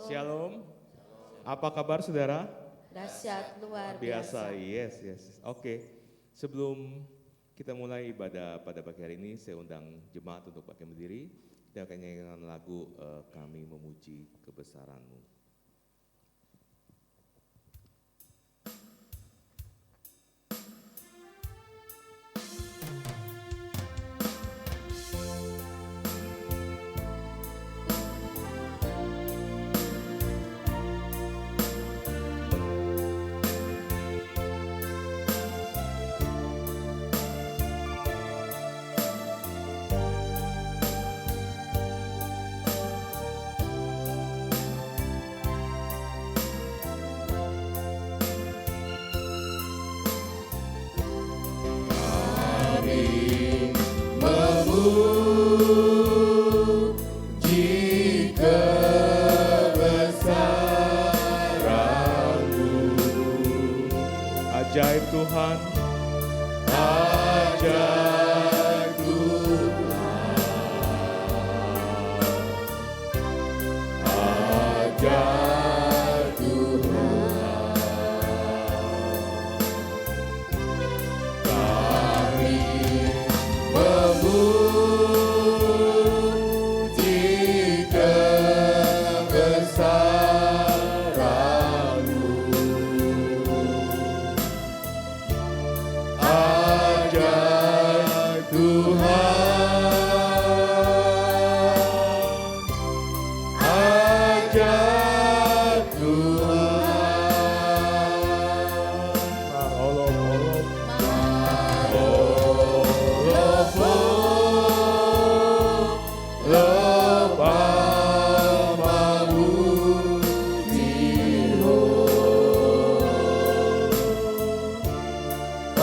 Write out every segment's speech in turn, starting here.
Shalom. Apa kabar saudara? Dahsyat luar Biasa, biasa. yes. Oke, sebelum kita mulai ibadah pada pagi hari ini, saya undang jemaat untuk pakai berdiri. Kita akan nyanyikan lagu Kami Memuji Kebesaran-Mu. Ajaib Tuhan, ajaib Tuhan, ajaib Tuhan. Kami memuji kebesaran-Mu. Ajaib Tuhan, ajaib Tuhan. Marolop, lepa mamutiro.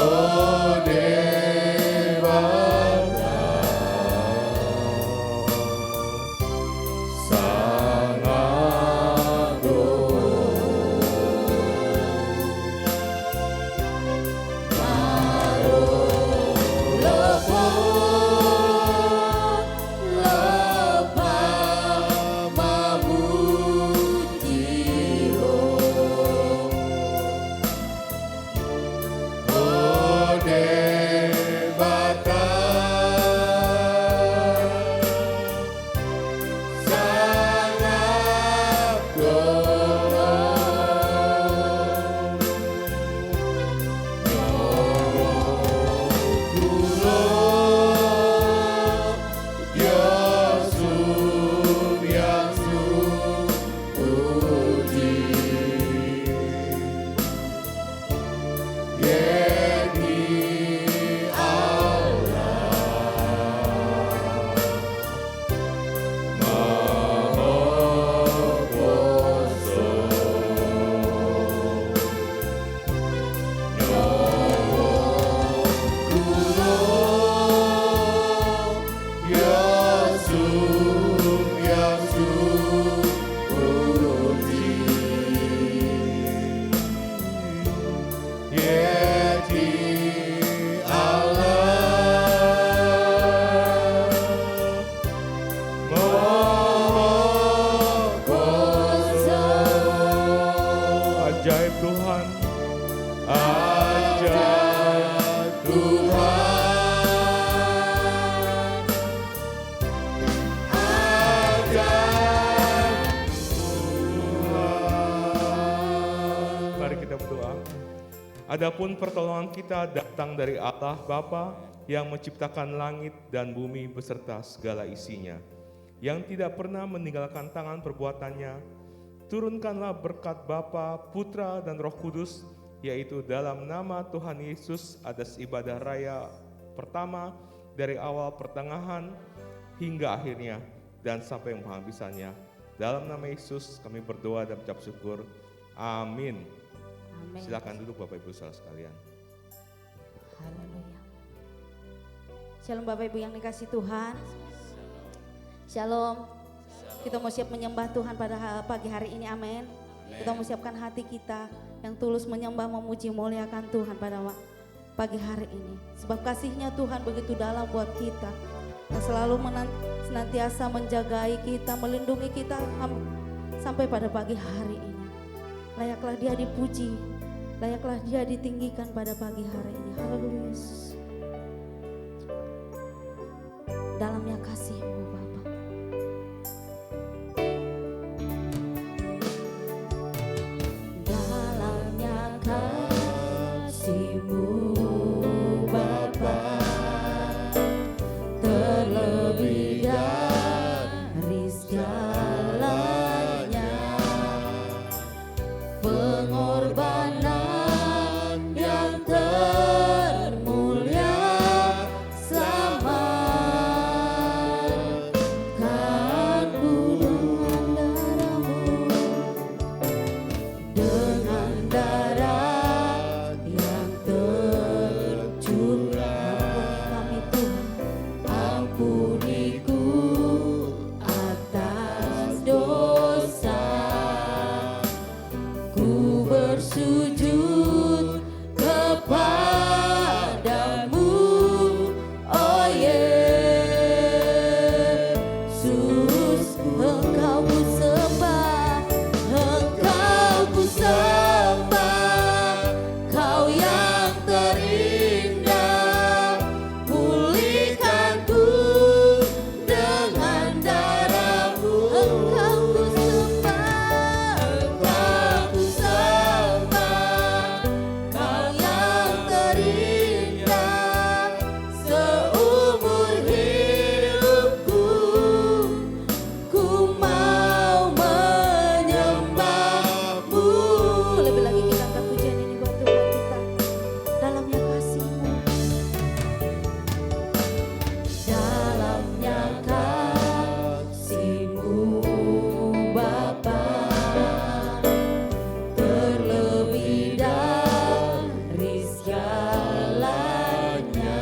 Oh Dewata, Sang Agung, Marolopo, lepa mamutiro. Oh Dewata, Sang Agung, Kulo Yosum yang suci, Yedi Allah Maha Kuasa, Kulo Yosum yang suci, Yedi Allah Maha Kuasa. Ajaib Tuhan, ajaib Tuhan, ajaib Tuhan. Mari kita berdoa. Adapun pertolongan kita datang dari Allah Bapa yang menciptakan langit dan bumi beserta segala isinya, yang tidak pernah meninggalkan tangan perbuatannya. Turunkanlah berkat Bapa, Putra, dan Roh Kudus, yaitu dalam nama Tuhan Yesus atas ibadah raya pertama dari awal pertengahan hingga akhirnya dan sampai penghabisannya. Dalam nama Yesus kami berdoa dan mengucap syukur. Amin. Amin. Silakan duduk Bapak Ibu saudara sekalian. Haleluya. Shalom Bapak Ibu yang dikasih Tuhan. Shalom. Kita mau siap menyembah Tuhan pada pagi hari ini, amin. Kita mau siapkan hati kita yang tulus menyembah, memuji, muliakan Tuhan pada pagi hari ini. Sebab kasih-Nya Tuhan begitu dalam buat kita, yang selalu senantiasa menjagai kita, melindungi kita sampai pada pagi hari ini. Layaklah dia dipuji, layaklah dia ditinggikan pada pagi hari ini. Haleluya Yesus. Dalamnya kasih-Mu Bapa. Dalamnya kasih-Mu Bapa, terlebih dari segalanya, pengorbanan yang termulia selamatkan ku dengan darah yang tercurah. Ampuni kami Tuhan, ampuni ku atas dosa. Ku bersujud kepadamu, oh Yesus. Engkau ku sembah, Engkau ku sembah, Kau yang terindah. Pulihkan ku dengan darah-Mu. Engkau ku sembah, Engkau ku sembah, Kau yang terindah. Seumur hidupku ku mau menyembah-Mu. Lebih lagi kita angkat pujian ini buat Tuhan kita. Dalamnya kasih-Mu, dalamnya kasih-Mu Bapa, terlebih dari segalanya,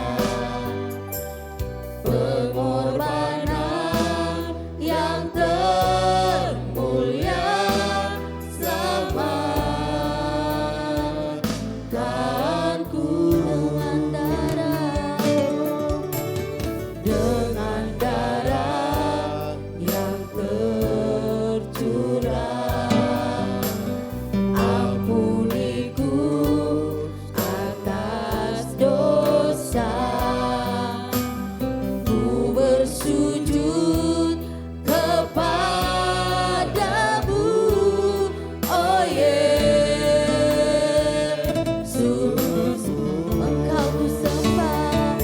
pengorbanan yang termulia selamatkan ku dengan darah yang tercurah. Ampuni ku atas dosa. Ku bersujud kepadamu, oh Yesus. Engkau ku sembah,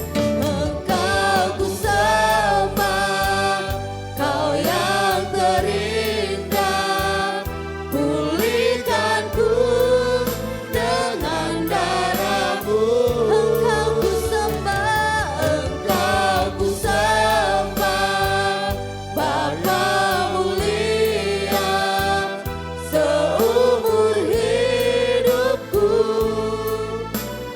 Engkau ku sembah, Kau yang terindah. Pulihkan ku dengan darah-Mu. Engkau ku sembah, Engkau ku sembah, Bapa mulia. Seumur hidupku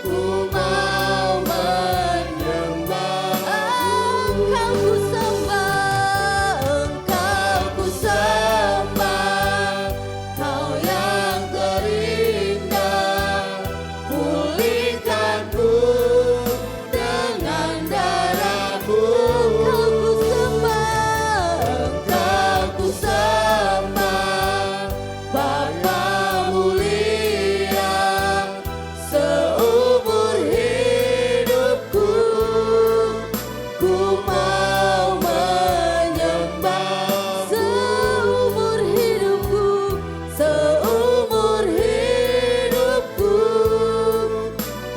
ku mau menyembah-Mu. Engkau ku sembah, Engkau ku sembah, Kau yang terindah. Pulihkan ku dengan darah-Mu. Engkau ku sembah, Engkau ku sembah, Bapa mulia. Seumur hidupku ku mau menyembah. Seumur hidupku, seumur hidupku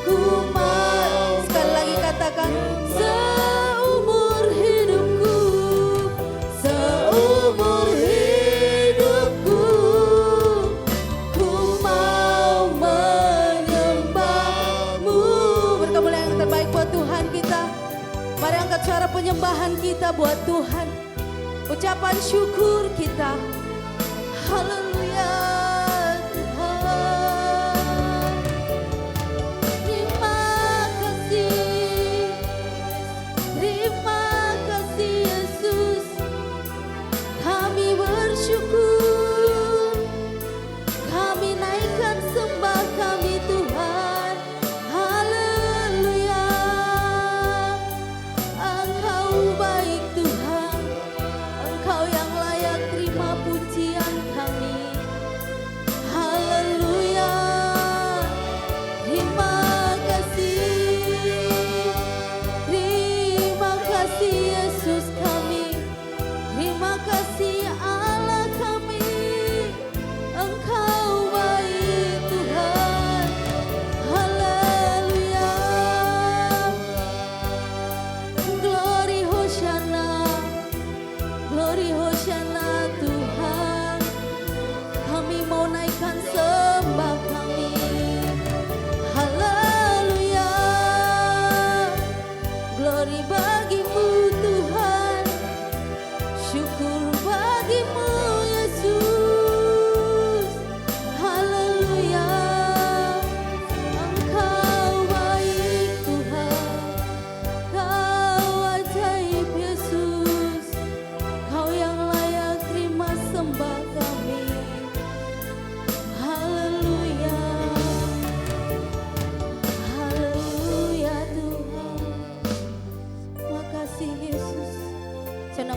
ku mau. Sekali lagi katakan, seumur hidupku, seumur hidupku ku mau menyembah-Mu. Berkemuliaan yang terbaik buat Tuhan kita. Mari angkat suara penyembahan kita buat Tuhan. Ucapan syukur kita. Haleluya Tuhan. Terima kasih, terima kasih Yesus. Kami bersyukur, kami naikkan sembah kami Tuhan. Haleluya. Engkau baik Tuhan, Engkau yang layak terima pujian kami.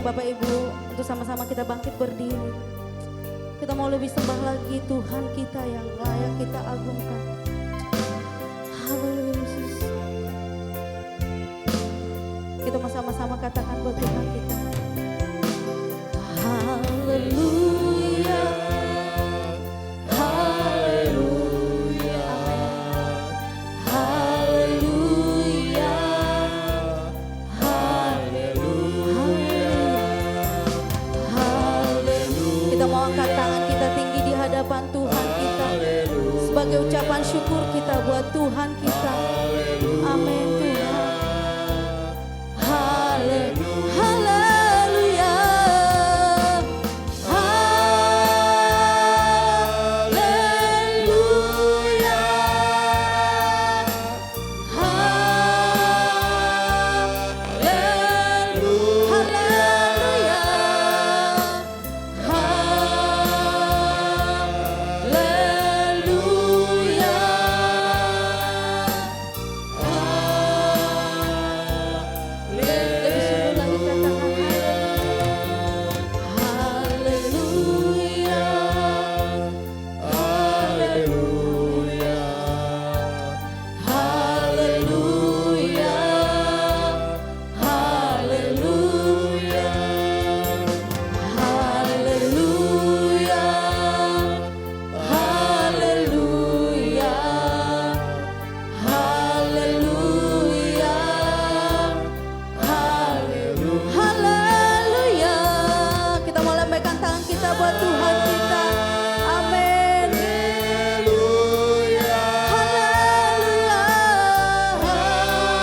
Bapak Ibu untuk sama-sama kita bangkit berdiri. Kita mau lebih sembah lagi Tuhan kita yang layak kita agungkan. Haleluya Yesus. Kita mau sama-sama katakan buat Tuhan kita. Haleluya. Haleluya. Haleluya. Haleluya. Kita mau angkat tangan kita tinggi di hadapan Tuhan kita sebagai ucapan syukur kita buat Tuhan kita. Amin Tuhan. Haleluya. Haleluya. Haleluya. Lebih sungguh lagi katakan haleluya. Haleluya. Haleluya. Haleluya. Haleluya. Haleluya. Haleluya. Haleluya. Kita mau lambaikan tangan kita buat Tuhan kita. Amin. Haleluya. Haleluya. Haleluya.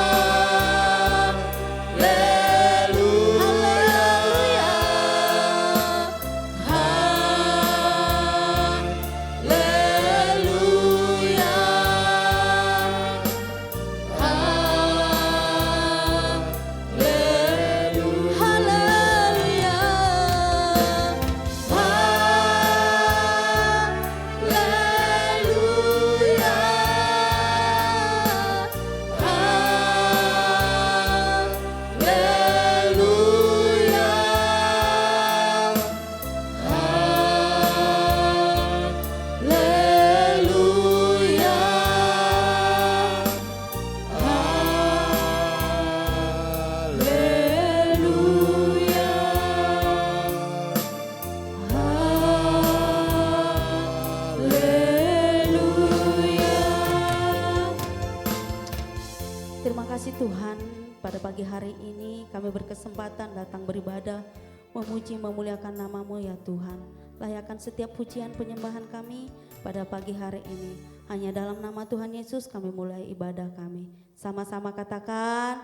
Terima kasih Tuhan, pada pagi hari ini kami berkesempatan datang beribadah, memuji memuliakan nama-Mu ya Tuhan. Layakkan setiap pujian penyembahan kami pada pagi hari ini. Hanya dalam nama Tuhan Yesus kami mulai ibadah kami. Sama-sama katakan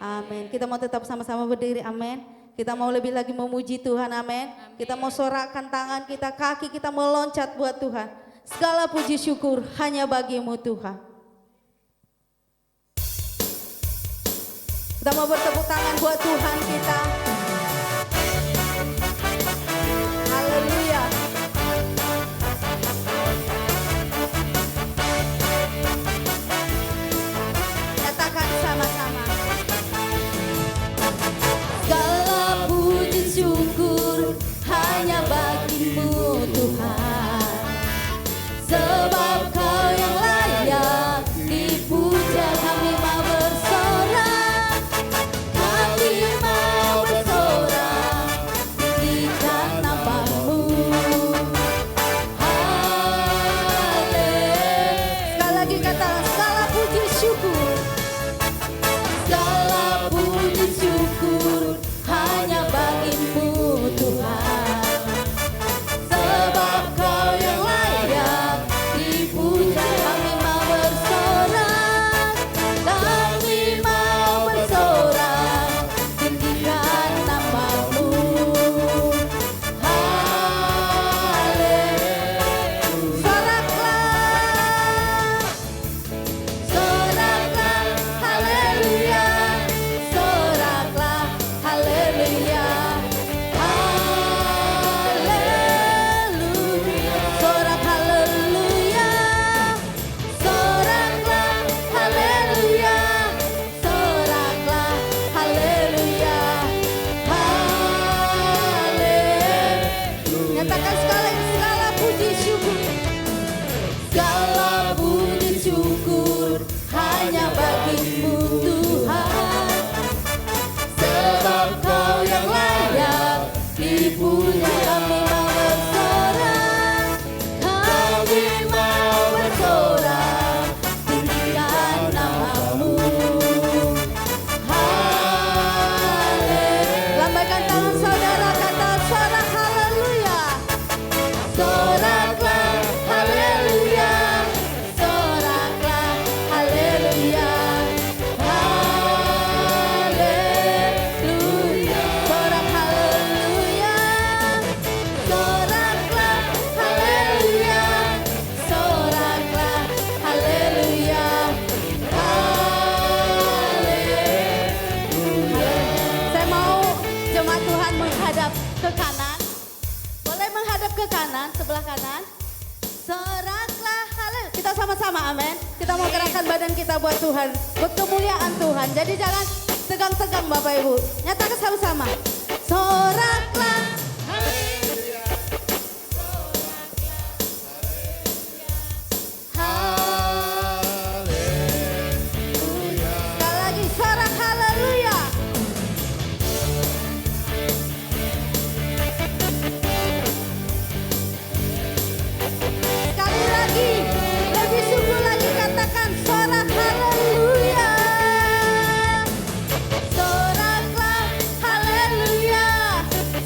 amin. Kita mau tetap sama-sama berdiri, amin. Kita mau lebih lagi memuji Tuhan, amin. Kita mau sorakkan tangan kita, kaki kita mau loncat buat Tuhan. Segala puji syukur hanya bagi-Mu Tuhan. Kita mau bertepuk tangan buat Tuhan kita. Haleluya. Katakan sama-sama. Segala puji syukur hanya bagi-Mu Tuhan. Sebab Kau yang layak dipuja, kami mau bersorak. Kami mau sama-sama, amin. Kita mau gerakkan badan kita buat Tuhan, buat kemuliaan Tuhan. Jadi jangan tegang-tegang Bapak Ibu. Nyatakan sama-sama. Soraklah. Sekali lagi sorak haleluya. Sekali lagi, lebih sungguh lagi katakan sorak haleluya. Soraklah haleluya.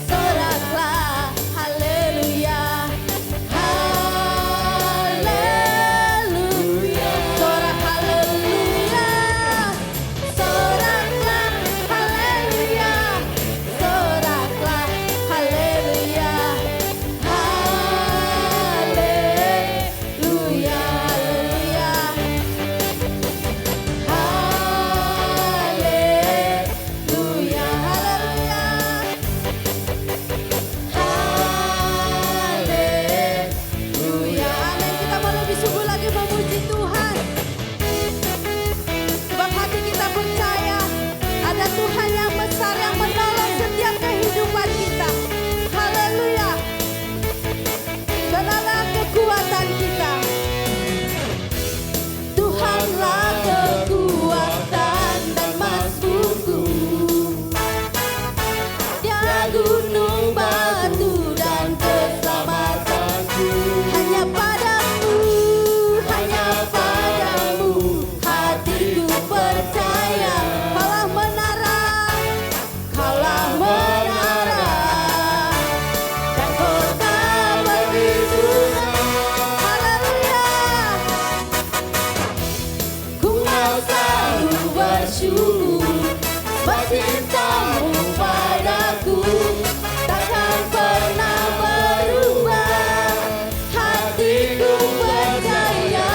Soraklah haleluya. Haleluya. Sorak haleluya. Soraklah haleluya. Soraklah haleluya. Haleluya, haleluya. Haleluya, haleluya. Haleluya, amin. Kita mau lebih sungguh lagi memuji Tuhan. Sebab hati kita percaya ada Tuhan yang besar yang menolong setiap kehidupan kita. Haleluya. Saudara, kekuatan kita. Tuhanlah kekuatan dan mazmurku. Dia gunung batu dan keselamatanku. Hanya padamu hatiku percaya. Kaulah menara dan kota perlindungan. Haleluya. Ku mau selalu bersyukur sebab cintamu padaku takkan pernah berubah. Hatiku percaya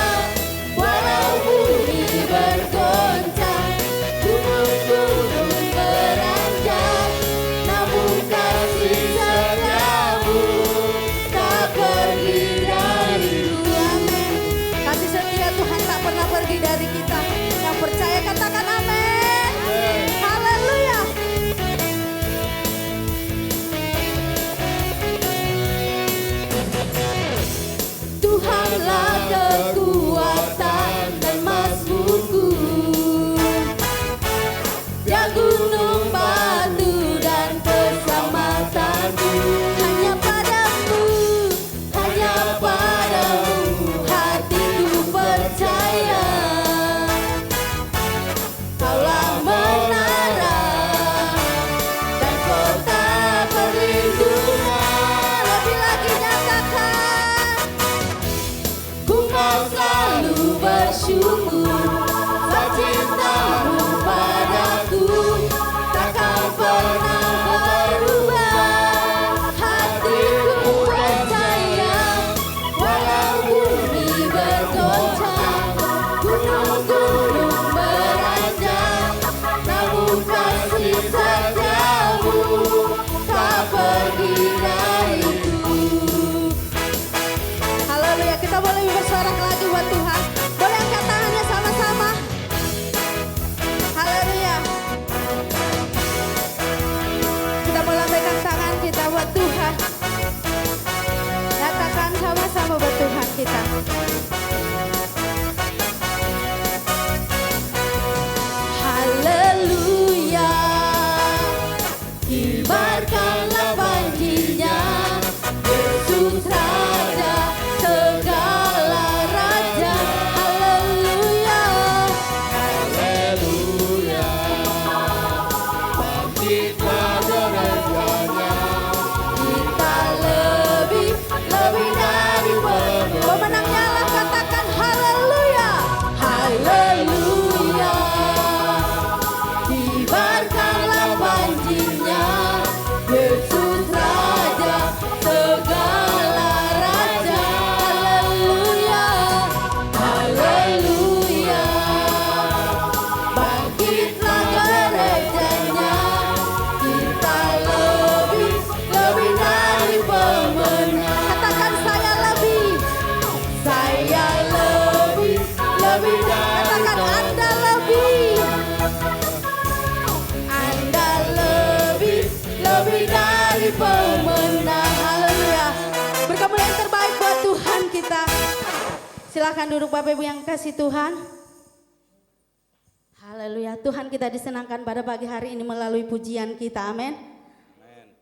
walau bumi bergoncang, gunung-gunung beranjak, namun kasih setiamu tak pergi dariku. Amin. Kasih setia Tuhan tak pernah pergi dari kita. Yang percaya katakan amin. Haleluya. Tuhanlah kekuatan dan mazmurku. Dia gunung batu dan keselamatanku. Hanya padamu hatiku percaya. Kaulah menara dan kota perlindungan. Lebih lagi nyatakan, ku mau selalu bersyukur sebab cintamu padaku takkan pernah berubah. Hatiku percaya walau bumi bergoncang, gunung-gunung beranjak, namun kasih setiamu tak pergi dariku. Haleluya, kita boleh bersorak lagi buat Tuhan. Boleh angkat tangannya sama-sama. Haleluya. Kita boleh lambaikan tangan kita buat Tuhan. Nyatakan sama-sama buat Tuhan kita. Haleluya. Kibarkanlah panjinya, Yesus Raja segala raja. Silakan duduk Bapak Ibu yang kasih Tuhan. Haleluya. Tuhan, kita disenangkan pada pagi hari ini melalui pujian kita. Amin.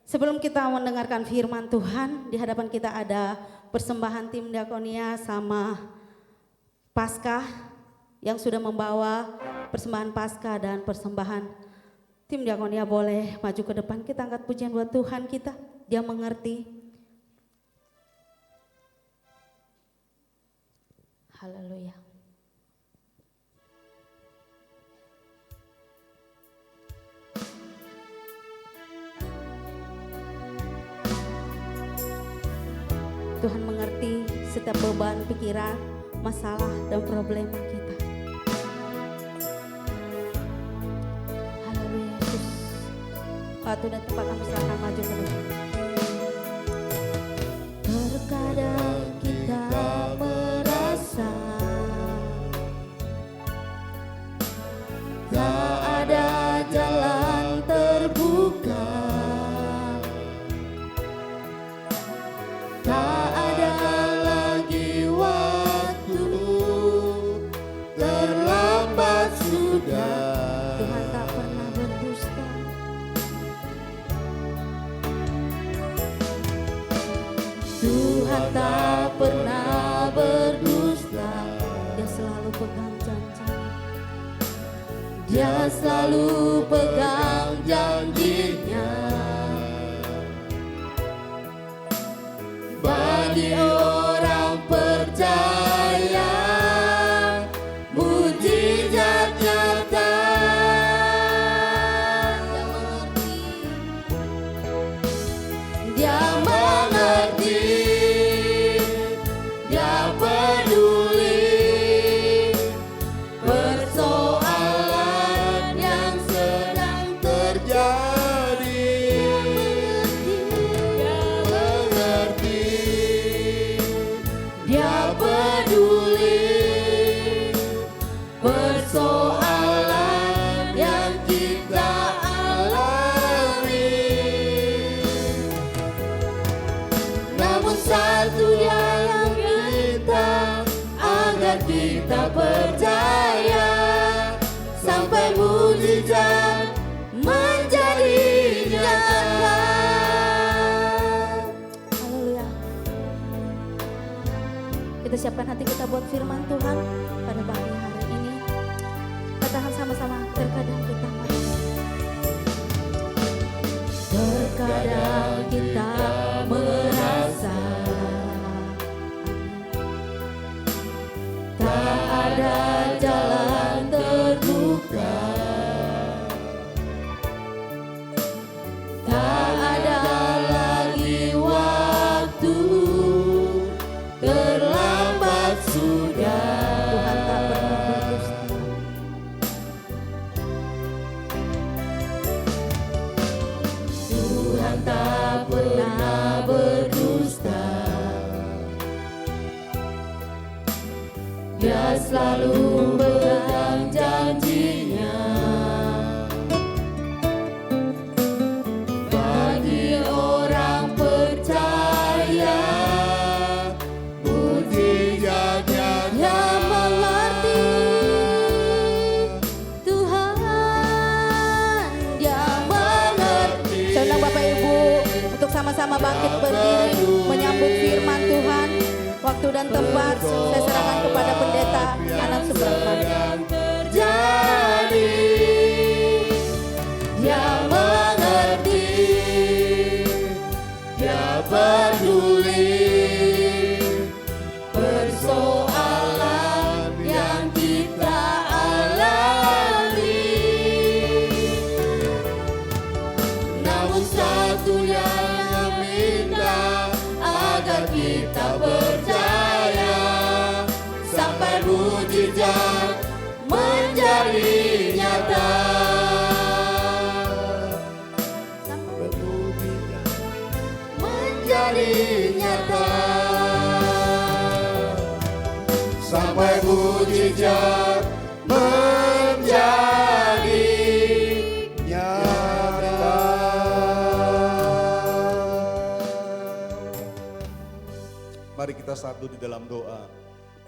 Sebelum kita mendengarkan firman Tuhan, di hadapan kita ada persembahan tim diakonia sama Paskah yang sudah membawa persembahan Paskah dan persembahan tim diakonia. Boleh maju ke depan, kita angkat pujian buat Tuhan kita. Dia mengerti. Haleluya. Tuhan mengerti setiap beban pikiran, masalah dan problema kita. Haleluya Yesus. Waktu dan tempat kami silakan maju ke depan. Terkadang kita merasa tak ada jalan terbuka, tak ada lagi waktu, terlambat sudah. Tuhan tak pernah berdusta. Tuhan tak pernah berdusta. Dia selalu pegang janji. Dia selalu pegang janjinya. Bagi orang percaya, mujizat nyata. Dia mengerti, dia peduli persoalan yang sedang terjadi. Dia peduli persoalan yang kita alami. Namun satu dia yang minta, agar kita percaya sampai mujizat menjadi nyata. Haleluya. Kita siapkan hati kita buat firman Tuhan pada pagi hari ini. Katakan sama-sama, terkadang kita merasa. Terkadang kita merasa tak ada jalan terbuka, tak ada lagi waktu, terlambat sudah. Tuhan tak pernah berdusta. Tuhan tak pernah berdusta. Dia selalu pegang janjinya. Bagi orang percaya, mujizatnya yang mengerti. Tuhan dia mengerti. Saya undang Bapak Ibu untuk sama-sama bangkit berdiri menyambut firman Tuhan. Waktu dan tempat saya serahkan kepada pendeta kanan seberang kanan. Terjadi, dia mengerti, dia peduli persoalan yang kita alami. Namun satu yang minta, agar kita percaya sampai mujizat menjadi nyata. Sampai mujizat menjadi nyata. Sampai mujizat menjadi nyata. Mari kita satu di dalam doa.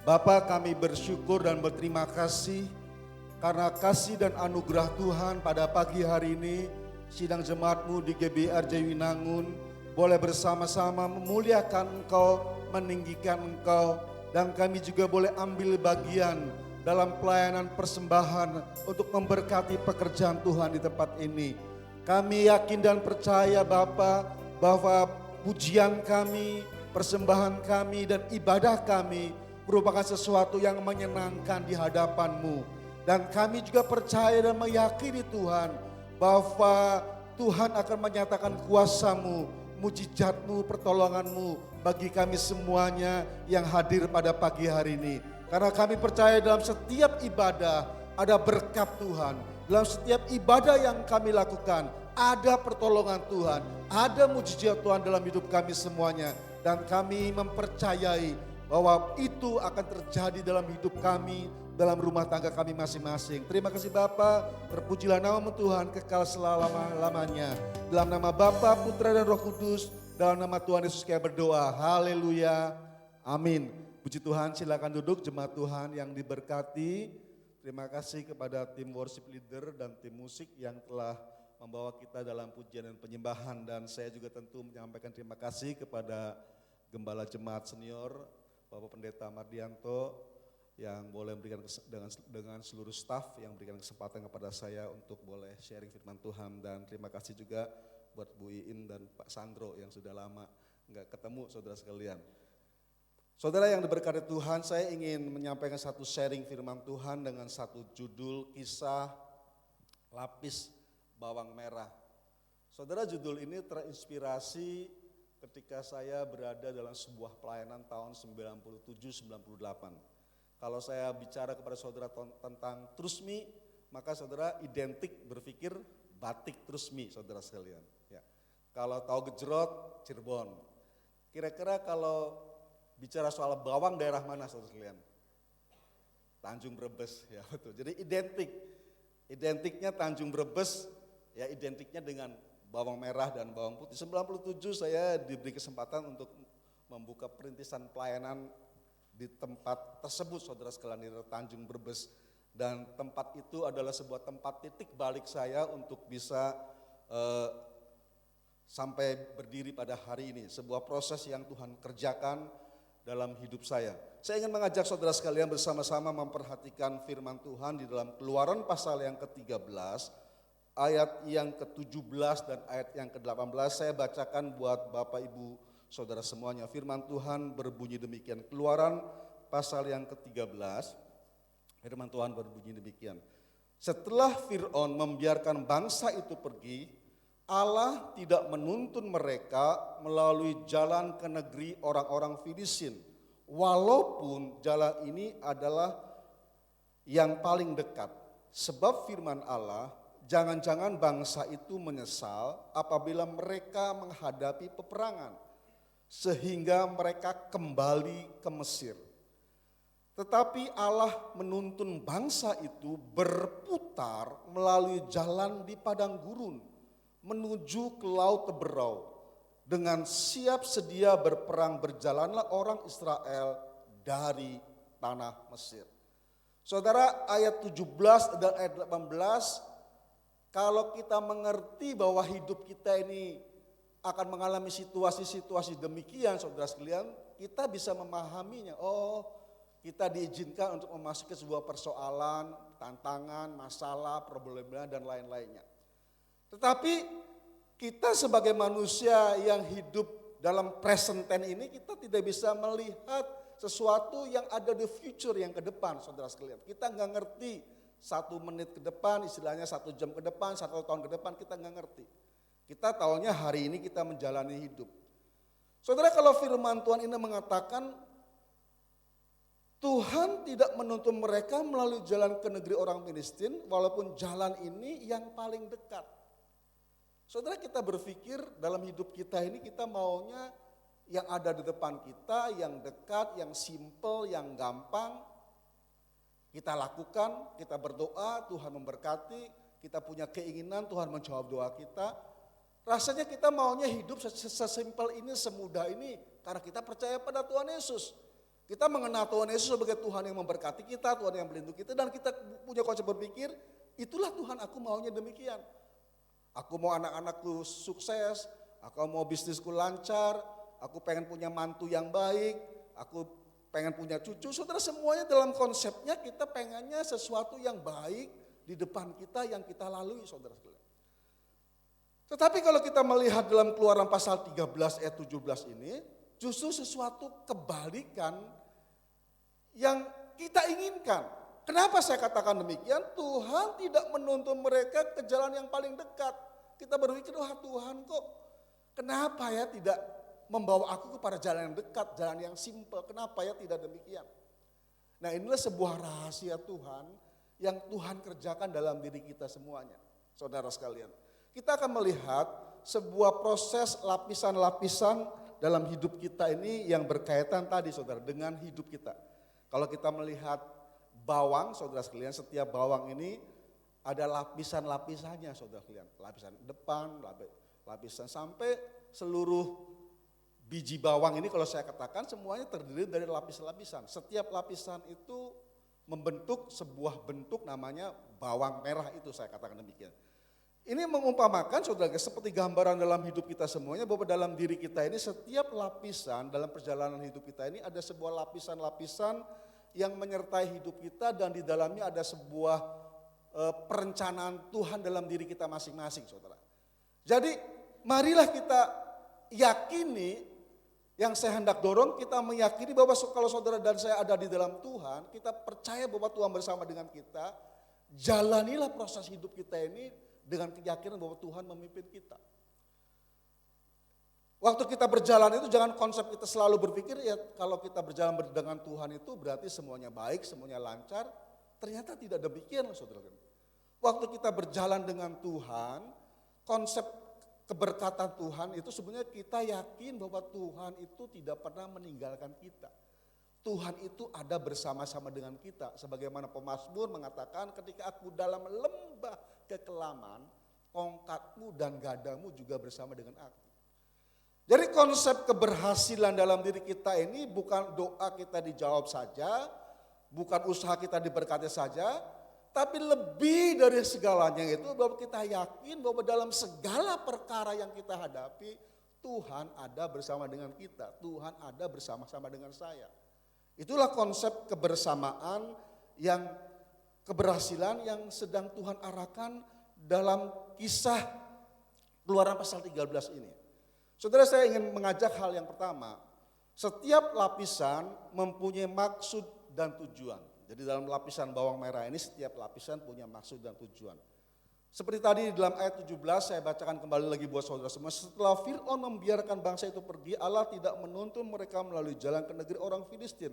Bapa, kami bersyukur dan berterima kasih karena kasih dan anugerah Tuhan pada pagi hari ini sidang jemaat-Mu di GBR Jayawinangun boleh bersama-sama memuliakan Engkau, meninggikan Engkau, dan kami juga boleh ambil bagian dalam pelayanan persembahan untuk memberkati pekerjaan Tuhan di tempat ini. Kami yakin dan percaya Bapa bahwa pujian kami, persembahan kami dan ibadah kami merupakan sesuatu yang menyenangkan di hadapan-Mu. Dan kami juga percaya dan meyakini Tuhan bahwa Tuhan akan menyatakan kuasa-Mu, mujizat-Mu, pertolongan-Mu bagi kami semuanya yang hadir pada pagi hari ini. Karena kami percaya dalam setiap ibadah ada berkat Tuhan. Dalam setiap ibadah yang kami lakukan ada pertolongan Tuhan, ada mujizat Tuhan dalam hidup kami semuanya. Dan kami mempercayai bahwa itu akan terjadi dalam hidup kami, dalam rumah tangga kami masing-masing. Terima kasih Bapa, terpujilah nama Tuhan kekal selama-lamanya. Dalam nama Bapa, Putra dan Roh Kudus, dalam nama Tuhan Yesus kami berdoa. Haleluya, amin. Puji Tuhan, silakan duduk jemaat Tuhan yang diberkati. Terima kasih kepada tim worship leader dan tim musik yang telah membawa kita dalam pujian dan penyembahan. Dan saya juga tentu menyampaikan terima kasih kepada Gembala Jemaat Senior, Bapak Pendeta Mardianto, yang boleh memberikan dengan seluruh staf yang memberikan kesempatan kepada saya untuk boleh sharing firman Tuhan. Dan terima kasih juga buat Bu Iin dan Pak Sandro yang sudah lama nggak ketemu saudara sekalian. Saudara yang diberkati Tuhan, saya ingin menyampaikan satu sharing firman Tuhan dengan satu judul kisah lapis bawang merah. Saudara, judul ini terinspirasi ketika saya berada dalam sebuah pelayanan tahun 97-98. Kalau saya bicara kepada saudara tentang trusmi, maka saudara identik berpikir batik trusmi saudara sekalian. Ya. Kalau tahu gejrot, Cirebon. Kira-kira kalau bicara soal bawang daerah mana saudara sekalian? Tanjung Brebes, ya betul. Jadi identiknya Tanjung Brebes, ya identiknya dengan bawang merah dan bawang putih. 97 saya diberi kesempatan untuk membuka perintisan pelayanan di tempat tersebut saudara sekalian di Tanjung Brebes. Dan tempat itu adalah sebuah tempat titik balik saya untuk bisa sampai berdiri pada hari ini. Sebuah proses yang Tuhan kerjakan dalam hidup saya. Saya ingin mengajak saudara sekalian bersama-sama memperhatikan firman Tuhan di dalam Keluaran pasal yang ke-13, ayat yang ke-17 dan ayat yang ke-18. Saya bacakan buat Bapak Ibu saudara semuanya. Firman Tuhan berbunyi demikian. Keluaran pasal yang ke-13, firman Tuhan berbunyi demikian. Setelah Fir'aun membiarkan bangsa itu pergi, Allah tidak menuntun mereka melalui jalan ke negeri orang-orang Filistin. Walaupun jalan ini adalah yang paling dekat. Sebab firman Allah, jangan-jangan bangsa itu menyesal apabila mereka menghadapi peperangan. Sehingga mereka kembali ke Mesir. Tetapi Allah menuntun bangsa itu berputar melalui jalan di padang gurun menuju ke Laut Teberau. Dengan siap sedia berperang berjalanlah orang Israel dari tanah Mesir. Saudara, ayat 17 dan ayat 18, kalau kita mengerti bahwa hidup kita ini akan mengalami situasi-situasi demikian saudara sekalian, kita bisa memahaminya. Oh, kita diizinkan untuk memasuki sebuah persoalan, tantangan, masalah, problema dan lain-lainnya. Tetapi kita sebagai manusia yang hidup dalam present tense ini, kita tidak bisa melihat sesuatu yang ada di future yang ke depan saudara sekalian. Kita nggak ngerti 1 menit ke depan, istilahnya 1 jam ke depan, 1 tahun ke depan, kita nggak ngerti. Kita taunya hari ini kita menjalani hidup. Saudara, kalau firman Tuhan ini mengatakan Tuhan tidak menuntun mereka melalui jalan ke negeri orang Filistin, walaupun jalan ini yang paling dekat. Saudara, kita berpikir dalam hidup kita ini kita maunya yang ada di depan kita, yang dekat, yang simple, yang gampang. Kita lakukan, kita berdoa, Tuhan memberkati, kita punya keinginan, Tuhan menjawab doa kita. Rasanya kita maunya hidup sesimpel ini, semudah ini, karena kita percaya pada Tuhan Yesus. Kita mengenal Tuhan Yesus sebagai Tuhan yang memberkati kita, Tuhan yang melindungi kita, dan kita punya konsep berpikir, itulah Tuhan, aku maunya demikian. Aku mau anak-anakku sukses, aku mau bisnisku lancar, aku pengen punya mantu yang baik, aku pengen punya cucu. Saudara, semuanya dalam konsepnya kita pengennya sesuatu yang baik di depan kita yang kita lalui, saudara sekalian. Tetapi kalau kita melihat dalam Keluaran pasal 13 ayat 17 ini, justru sesuatu kebalikan yang kita inginkan. Kenapa saya katakan demikian? Tuhan tidak menuntun mereka ke jalan yang paling dekat. Kita berpikir, wah Tuhan kok kenapa ya tidak membawa aku kepada jalan yang dekat, jalan yang simpel. Kenapa ya tidak demikian? Nah, inilah sebuah rahasia Tuhan yang Tuhan kerjakan dalam diri kita semuanya. Saudara sekalian, kita akan melihat sebuah proses lapisan-lapisan dalam hidup kita ini yang berkaitan tadi saudara dengan hidup kita. Kalau kita melihat bawang, saudara sekalian, setiap bawang ini ada lapisan-lapisannya, saudara sekalian. Lapisan depan, lapisan sampai seluruh biji bawang ini kalau saya katakan semuanya terdiri dari lapis-lapisan. Setiap lapisan itu membentuk sebuah bentuk namanya bawang merah, itu saya katakan demikian. Ini mengumpamakan saudara seperti gambaran dalam hidup kita semuanya, bahwa dalam diri kita ini setiap lapisan dalam perjalanan hidup kita ini ada sebuah lapisan-lapisan yang menyertai hidup kita, dan di dalamnya ada sebuah perencanaan Tuhan dalam diri kita masing-masing, saudara. Jadi marilah kita yakini, yang saya hendak dorong, kita meyakini bahwa kalau saudara dan saya ada di dalam Tuhan, kita percaya bahwa Tuhan bersama dengan kita, jalanilah proses hidup kita ini dengan keyakinan bahwa Tuhan memimpin kita. Waktu kita berjalan itu jangan konsep kita selalu berpikir ya kalau kita berjalan dengan Tuhan itu berarti semuanya baik, semuanya lancar. Ternyata tidak demikian, saudara. Waktu kita berjalan dengan Tuhan, konsep keberkatan Tuhan itu sebenarnya kita yakin bahwa Tuhan itu tidak pernah meninggalkan kita. Tuhan itu ada bersama-sama dengan kita. Sebagaimana pemazmur mengatakan, ketika aku dalam lembah kekelaman, tongkatmu dan gadamu juga bersama dengan aku. Jadi konsep keberhasilan dalam diri kita ini bukan doa kita dijawab saja, bukan usaha kita diberkati saja, tapi lebih dari segalanya itu bahwa kita yakin bahwa dalam segala perkara yang kita hadapi, Tuhan ada bersama dengan kita, Tuhan ada bersama-sama dengan saya. Itulah konsep kebersamaan yang keberhasilan yang sedang Tuhan arahkan dalam kisah Keluaran pasal 13 ini. Saudara, saya ingin mengajak hal yang pertama, setiap lapisan mempunyai maksud dan tujuan. Jadi dalam lapisan bawang merah ini setiap lapisan punya maksud dan tujuan. Seperti tadi dalam ayat 17 saya bacakan kembali lagi buat saudara semua. Setelah Fir'aun membiarkan bangsa itu pergi, Allah tidak menuntun mereka melalui jalan ke negeri orang Filistin.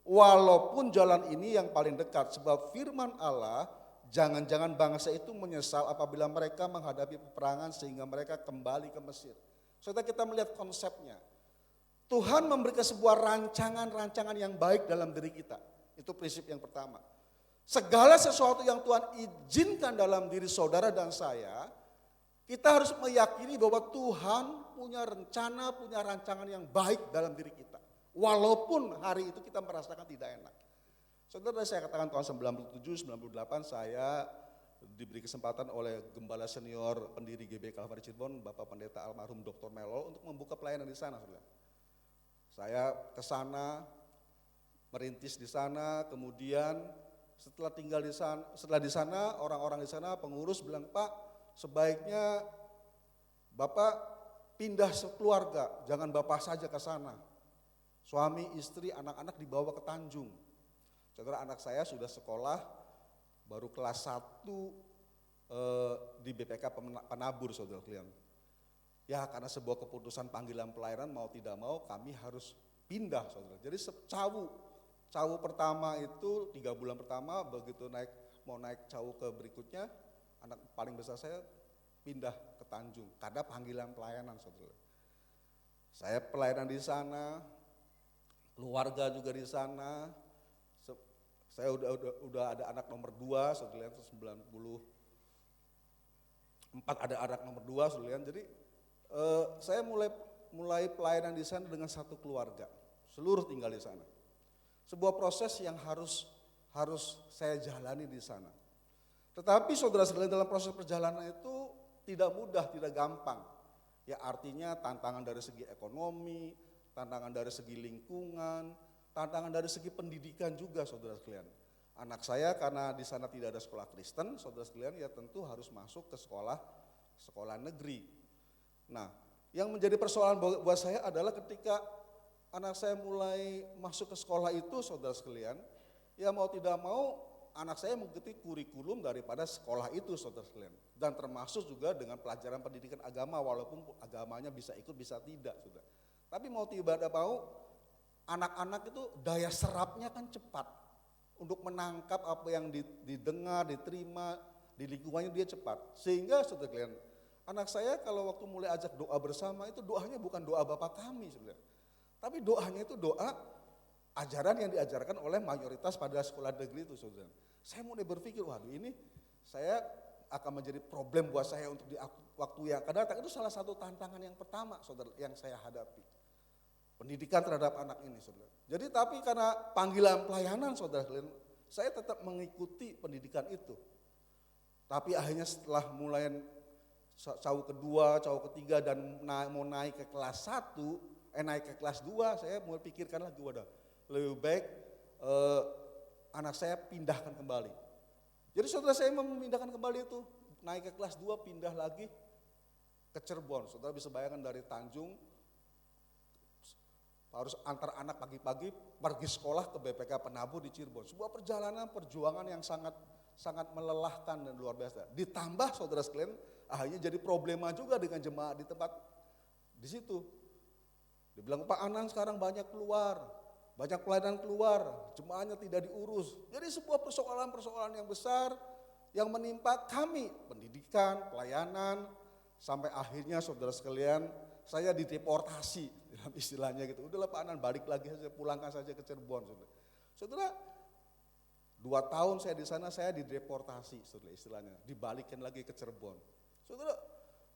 Walaupun jalan ini yang paling dekat, sebab firman Allah, jangan-jangan bangsa itu menyesal apabila mereka menghadapi peperangan sehingga mereka kembali ke Mesir. Saudara, kita melihat konsepnya. Tuhan memberikan sebuah rancangan-rancangan yang baik dalam diri kita. Itu prinsip yang pertama. Segala sesuatu yang Tuhan izinkan dalam diri saudara dan saya, kita harus meyakini bahwa Tuhan punya rencana, punya rancangan yang baik dalam diri kita. Walaupun hari itu kita merasakan tidak enak. Saudara, saya katakan tahun 97, 98 saya diberi kesempatan oleh Gembala Senior pendiri GB Kalvari Cirebon, Bapak Pendeta almarhum Dr. Melo, untuk membuka pelayanan di sana. Saudara. Saya ke sana, merintis di sana, kemudian setelah tinggal di sana, setelah di sana orang-orang di sana pengurus bilang, Pak, sebaiknya Bapak pindah sekeluarga, jangan Bapak saja ke sana. Suami, istri, anak-anak dibawa ke Tanjung. Saudara, anak saya sudah sekolah baru kelas 1 di BPK Penabur, saudara kalian. Ya, karena sebuah keputusan panggilan pelayanan mau tidak mau kami harus pindah, saudara. Jadi cawu pertama itu 3 bulan pertama, begitu mau naik cawu ke berikutnya, anak paling besar saya pindah ke Tanjung karena panggilan pelayanan, saudara. Saya pelayanan di sana, keluarga juga di sana. Saya udah ada anak nomor 2, saudara, 94 ada anak nomor 2, saudara. Jadi saya mulai pelayanan di sana dengan satu keluarga, seluruh tinggal di sana. Sebuah proses yang harus saya jalani di sana. Tetapi saudara sekalian, dalam proses perjalanan itu tidak mudah, tidak gampang. Ya artinya tantangan dari segi ekonomi, tantangan dari segi lingkungan, tantangan dari segi pendidikan juga saudara sekalian. Anak saya karena di sana tidak ada sekolah Kristen, saudara sekalian, ya tentu harus masuk ke sekolah negeri. Nah, yang menjadi persoalan buat saya adalah ketika anak saya mulai masuk ke sekolah itu, saudara sekalian, ya mau tidak mau anak saya mengikuti kurikulum daripada sekolah itu, saudara sekalian. Dan termasuk juga dengan pelajaran pendidikan agama, walaupun agamanya bisa ikut bisa tidak, saudara. Tapi mau tidak mau, anak-anak itu daya serapnya kan cepat untuk menangkap apa yang didengar, diterima di lingkungannya, dia cepat. Sehingga saudara sekalian, anak saya kalau waktu mulai ajak doa bersama itu doanya bukan doa Bapa kami sebenarnya, tapi doanya itu doa ajaran yang diajarkan oleh mayoritas pada sekolah negeri itu, saudara. Saya mulai berpikir, waduh ini saya akan menjadi problem buat saya untuk di waktu yang akan datang. Itu salah satu tantangan yang pertama, saudara, yang saya hadapi. Pendidikan terhadap anak ini, saudara. Jadi tapi karena panggilan pelayanan, saudara, saya tetap mengikuti pendidikan itu. Tapi akhirnya setelah mulai cau kedua, cau ketiga dan mau naik ke kelas 1, naik ke kelas 2, saya mulai pikirkan lagi, waduh, lebih baik anak saya pindahkan kembali. Jadi saudara, saya memindahkan kembali itu, naik ke kelas 2 pindah lagi ke Cirebon. Saudara bisa bayangkan dari Tanjung harus antar anak pagi-pagi pergi sekolah ke BPK Penabuh di Cirebon. Sebuah perjuangan yang sangat melelahkan dan luar biasa. Ditambah saudara sekalian, akhirnya jadi problema juga dengan jemaat di tempat di situ. Dibilang Pak Anang sekarang banyak keluar, banyak pelayanan keluar, jemaahnya tidak diurus. Jadi sebuah persoalan yang besar yang menimpa kami, pendidikan, pelayanan, sampai akhirnya saudara sekalian, saya dideportasi dalam istilahnya gitu. Udahlah Pak Anan, balik lagi saja, pulangkan saja ke Cirebon. Saudara, 2 tahun saya di sana, saya dideportasi, saudara, istilahnya, dibalikin lagi ke Cirebon. Saudara,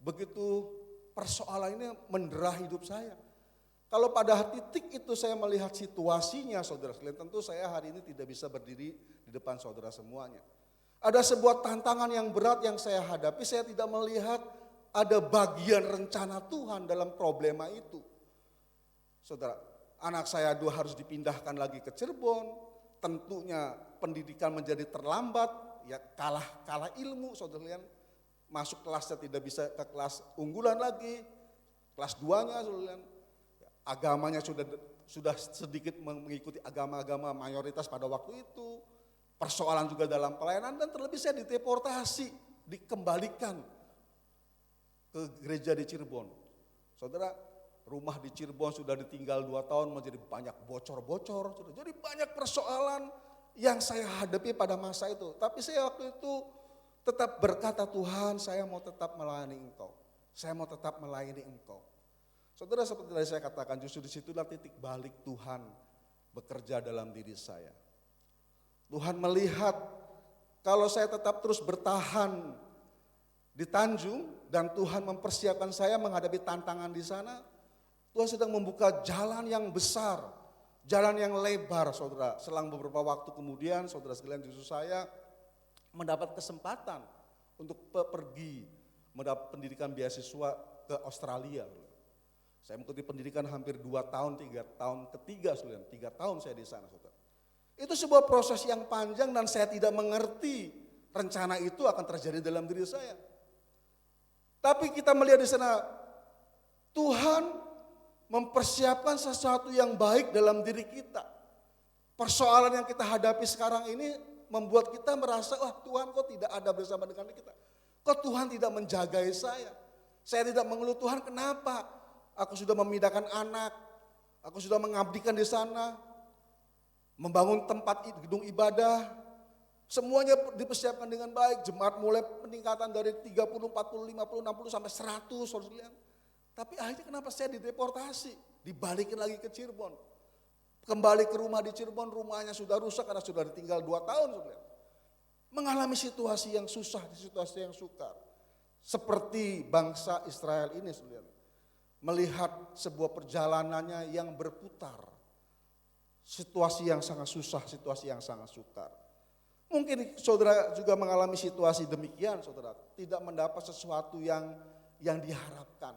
begitu persoalan ini mendera hidup saya. Kalau pada titik itu saya melihat situasinya, saudara sekalian, tentu saya hari ini tidak bisa berdiri di depan saudara semuanya. Ada sebuah tantangan yang berat yang saya hadapi, saya tidak melihat ada bagian rencana Tuhan dalam problema itu. Saudara, anak saya harus dipindahkan lagi ke Cirebon, tentunya pendidikan menjadi terlambat, ya kalah ilmu, saudara sekalian. Masuk kelasnya tidak bisa ke kelas unggulan lagi, kelas 2-nya, saudara sekalian. Agamanya sudah sedikit mengikuti agama-agama mayoritas pada waktu itu. Persoalan juga dalam pelayanan, dan terlebih saya dideportasi, dikembalikan ke gereja di Cirebon. Saudara, rumah di Cirebon sudah ditinggal 2 tahun menjadi banyak bocor-bocor. Jadi banyak persoalan yang saya hadapi pada masa itu. Tapi saya waktu itu tetap berkata, Tuhan, saya mau tetap melayani Engkau. Saya mau tetap melayani Engkau. Saudara, seperti tadi saya katakan, justru disitulah titik balik Tuhan bekerja dalam diri saya. Tuhan melihat kalau saya tetap terus bertahan di Tanjung dan Tuhan mempersiapkan saya menghadapi tantangan di sana, Tuhan sedang membuka jalan yang besar, jalan yang lebar, saudara. Selang beberapa waktu kemudian, saudara sekalian, justru saya mendapat kesempatan untuk pergi mendapat pendidikan beasiswa ke Australia. Saya mengikuti pendidikan hampir 2 tahun, 3 tahun ketiga, 3 tahun saya di sana, saudara. Itu sebuah proses yang panjang dan saya tidak mengerti rencana itu akan terjadi dalam diri saya. Tapi kita melihat di sana, Tuhan mempersiapkan sesuatu yang baik dalam diri kita. Persoalan yang kita hadapi sekarang ini membuat kita merasa, wah Tuhan kok tidak ada bersama dengan kita. Kok Tuhan tidak menjagai saya. Saya tidak mengeluh, Tuhan kenapa? Aku sudah memindahkan anak, aku sudah mengabdikan di sana, membangun tempat gedung ibadah, semuanya dipersiapkan dengan baik. Jemaat mulai peningkatan dari 30, 40, 50, 60 sampai 100, saudara. Tapi akhirnya kenapa saya dideportasi, dibalikin lagi ke Cirebon. Kembali ke rumah di Cirebon, rumahnya sudah rusak karena sudah ditinggal 2 tahun, saudara. Mengalami situasi yang susah, situasi yang sukar. Seperti bangsa Israel ini, saudara. Melihat sebuah perjalanannya yang berputar. situasi yang sangat susah, situasi yang sangat sukar. Mungkin saudara juga mengalami situasi demikian, saudara. Tidak mendapat sesuatu yang diharapkan.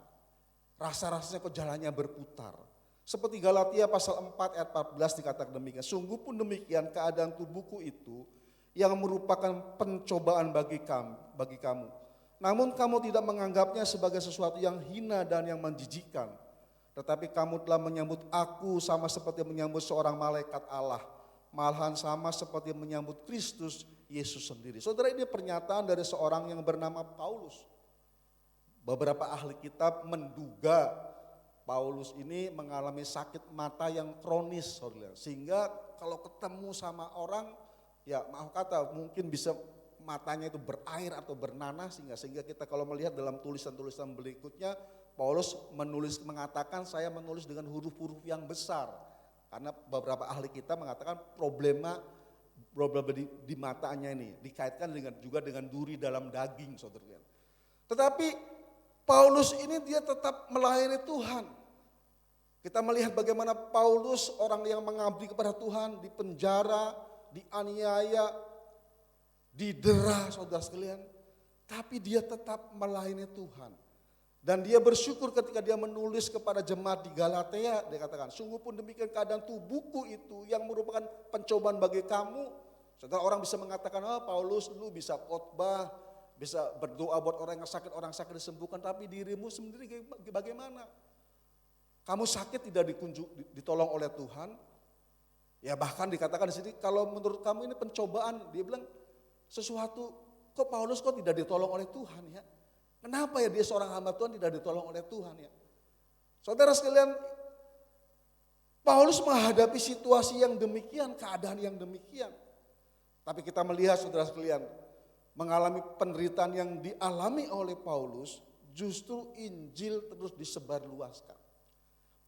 Rasa-rasanya kok jalannya berputar. Seperti Galatia pasal 4 ayat 14 dikatakan demikian. Sungguh pun demikian keadaan tubuhku itu yang merupakan pencobaan bagi kamu. Namun kamu tidak menganggapnya sebagai sesuatu yang hina dan yang menjijikkan. Tetapi kamu telah menyambut aku sama seperti menyambut seorang malaikat Allah. Malahan sama seperti menyambut Kristus Yesus sendiri. Saudara, ini pernyataan dari seorang yang bernama Paulus. Beberapa ahli kitab menduga Paulus ini mengalami sakit mata yang kronis, saudara. Sehingga kalau ketemu sama orang, ya maaf kata, mungkin bisa matanya itu berair atau bernanah, sehingga kita kalau melihat dalam tulisan-tulisan berikutnya, Paulus mengatakan saya menulis dengan huruf-huruf yang besar. Karena beberapa ahli kita mengatakan problema di matanya ini dikaitkan juga dengan duri dalam daging, saudara. Tetapi Paulus ini dia tetap melayani Tuhan. Kita melihat bagaimana Paulus, orang yang mengabdi kepada Tuhan, di penjara, dianiaya, didera, saudara sekalian. Tapi dia tetap melayani Tuhan. Dan dia bersyukur ketika dia menulis kepada jemaat di Galatia, dia katakan, sungguh pun demikian keadaan tubuhku itu yang merupakan pencobaan bagi kamu. Saudara, orang bisa mengatakan, Paulus lu bisa khotbah, bisa berdoa buat orang sakit disembuhkan, tapi dirimu sendiri bagaimana? Kamu sakit tidak ditolong oleh Tuhan? Ya bahkan dikatakan di sini, kalau menurut kamu ini pencobaan, dia bilang sesuatu, kok Paulus kok tidak ditolong oleh Tuhan ya? Kenapa ya dia seorang hamba Tuhan tidak ditolong oleh Tuhan ya? Saudara sekalian, Paulus menghadapi situasi yang demikian, keadaan yang demikian. Tapi kita melihat saudara sekalian, mengalami penderitaan yang dialami oleh Paulus, justru Injil terus disebarluaskan.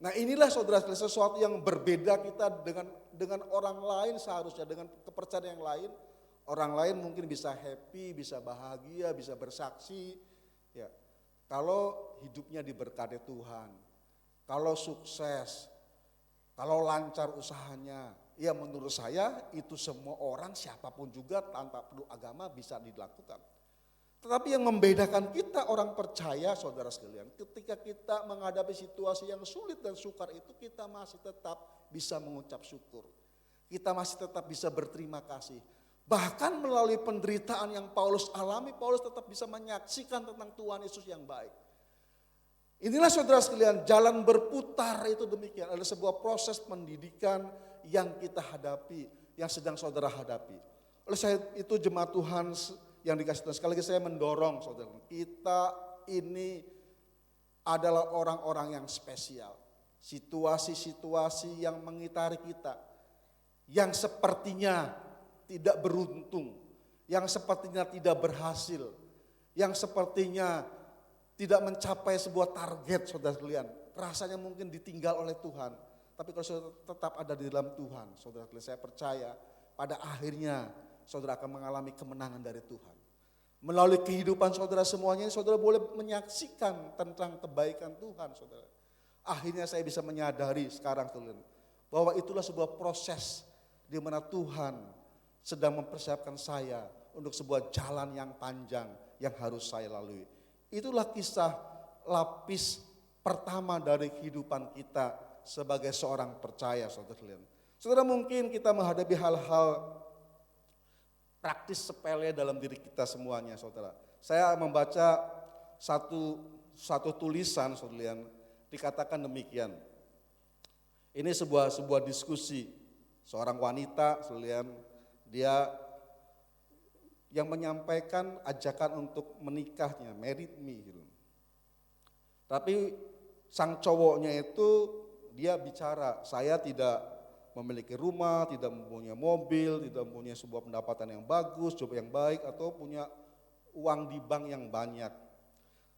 Nah inilah saudara sekalian sesuatu yang berbeda kita dengan orang lain seharusnya, dengan kepercayaan yang lain. Orang lain mungkin bisa happy, bisa bahagia, bisa bersaksi. Ya, kalau hidupnya diberkati Tuhan, kalau sukses, kalau lancar usahanya, ya menurut saya itu semua orang siapapun juga tanpa perlu agama bisa dilakukan. Tetapi yang membedakan kita orang percaya saudara sekalian, ketika kita menghadapi situasi yang sulit dan sukar itu kita masih tetap bisa mengucap syukur. Kita masih tetap bisa berterima kasih. Bahkan melalui penderitaan yang Paulus alami, Paulus tetap bisa menyaksikan tentang Tuhan Yesus yang baik. Inilah saudara sekalian, jalan berputar itu demikian. Ada sebuah proses pendidikan yang kita hadapi, yang sedang saudara hadapi. Oleh saya itu jemaat Tuhan yang dikasih Tuhan, sekali lagi saya mendorong saudara, kita ini adalah orang-orang yang spesial. Situasi-situasi yang mengitari kita, yang sepertinya tidak beruntung, yang sepertinya tidak berhasil, yang sepertinya tidak mencapai sebuah target saudara sekalian. Rasanya mungkin ditinggal oleh Tuhan. Tapi kalau saudara tetap ada di dalam Tuhan, saudara sekalian, saya percaya pada akhirnya saudara akan mengalami kemenangan dari Tuhan. Melalui kehidupan saudara semuanya, saudara boleh menyaksikan tentang kebaikan Tuhan saudara. Akhirnya saya bisa menyadari sekarang bahwa itulah sebuah proses di mana Tuhan sedang mempersiapkan saya untuk sebuah jalan yang panjang yang harus saya lalui. Itulah kisah lapis pertama dari kehidupan kita sebagai seorang percaya, saudara sekalian. Saudara, mungkin kita menghadapi hal-hal praktis sepele dalam diri kita semuanya, saudara. Saya membaca satu tulisan, saudara sekalian, dikatakan demikian. Ini sebuah diskusi seorang wanita, saudara sekalian, dia yang menyampaikan ajakan untuk menikahnya, marry me gitu. Tapi sang cowoknya itu dia bicara, saya tidak memiliki rumah, tidak mempunyai mobil, tidak mempunyai sebuah pendapatan yang bagus, job yang baik, atau punya uang di bank yang banyak.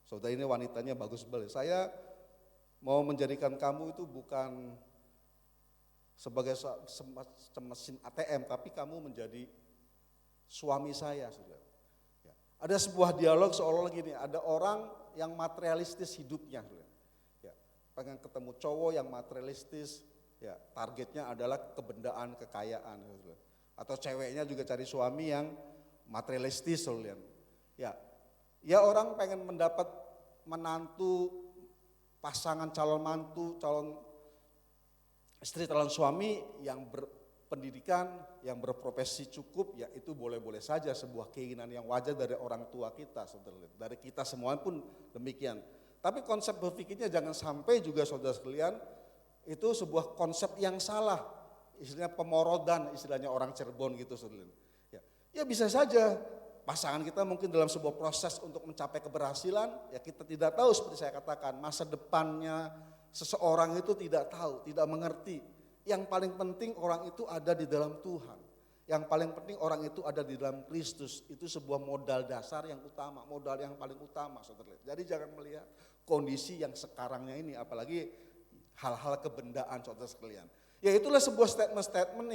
Saudara, ini wanitanya bagus sekali. Saya mau menjadikan kamu itu bukan sebagai mesin ATM, tapi kamu menjadi suami saya, saudara. Ya. Ada sebuah dialog seolah-olah gini, ada orang yang materialistis hidupnya, saudara. Ya. Pengen ketemu cowok yang materialistis, Ya, targetnya adalah kebendaan, kekayaan. Saudara. Atau ceweknya juga cari suami yang materialistis, saudara. Ya orang pengen mendapat menantu, pasangan calon mantu, calon istri, calon suami yang berpendidikan, yang berprofesi cukup, ya itu boleh-boleh saja sebuah keinginan yang wajar dari orang tua kita, saudara. Dari kita semua pun demikian. Tapi konsep berpikirnya jangan sampai juga saudara sekalian, itu sebuah konsep yang salah. Istilahnya pemorodan, istilahnya orang Cirebon gitu saudara. Ya bisa saja pasangan kita mungkin dalam sebuah proses untuk mencapai keberhasilan, ya kita tidak tahu seperti saya katakan, masa depannya seseorang itu tidak tahu, tidak mengerti. Yang paling penting orang itu ada di dalam Tuhan. Yang paling penting orang itu ada di dalam Kristus. Itu sebuah modal dasar yang utama, modal yang paling utama saudara. Jadi jangan melihat kondisi yang sekarangnya ini, apalagi hal-hal kebendaan saudara sekalian. Ya itulah sebuah statement-statement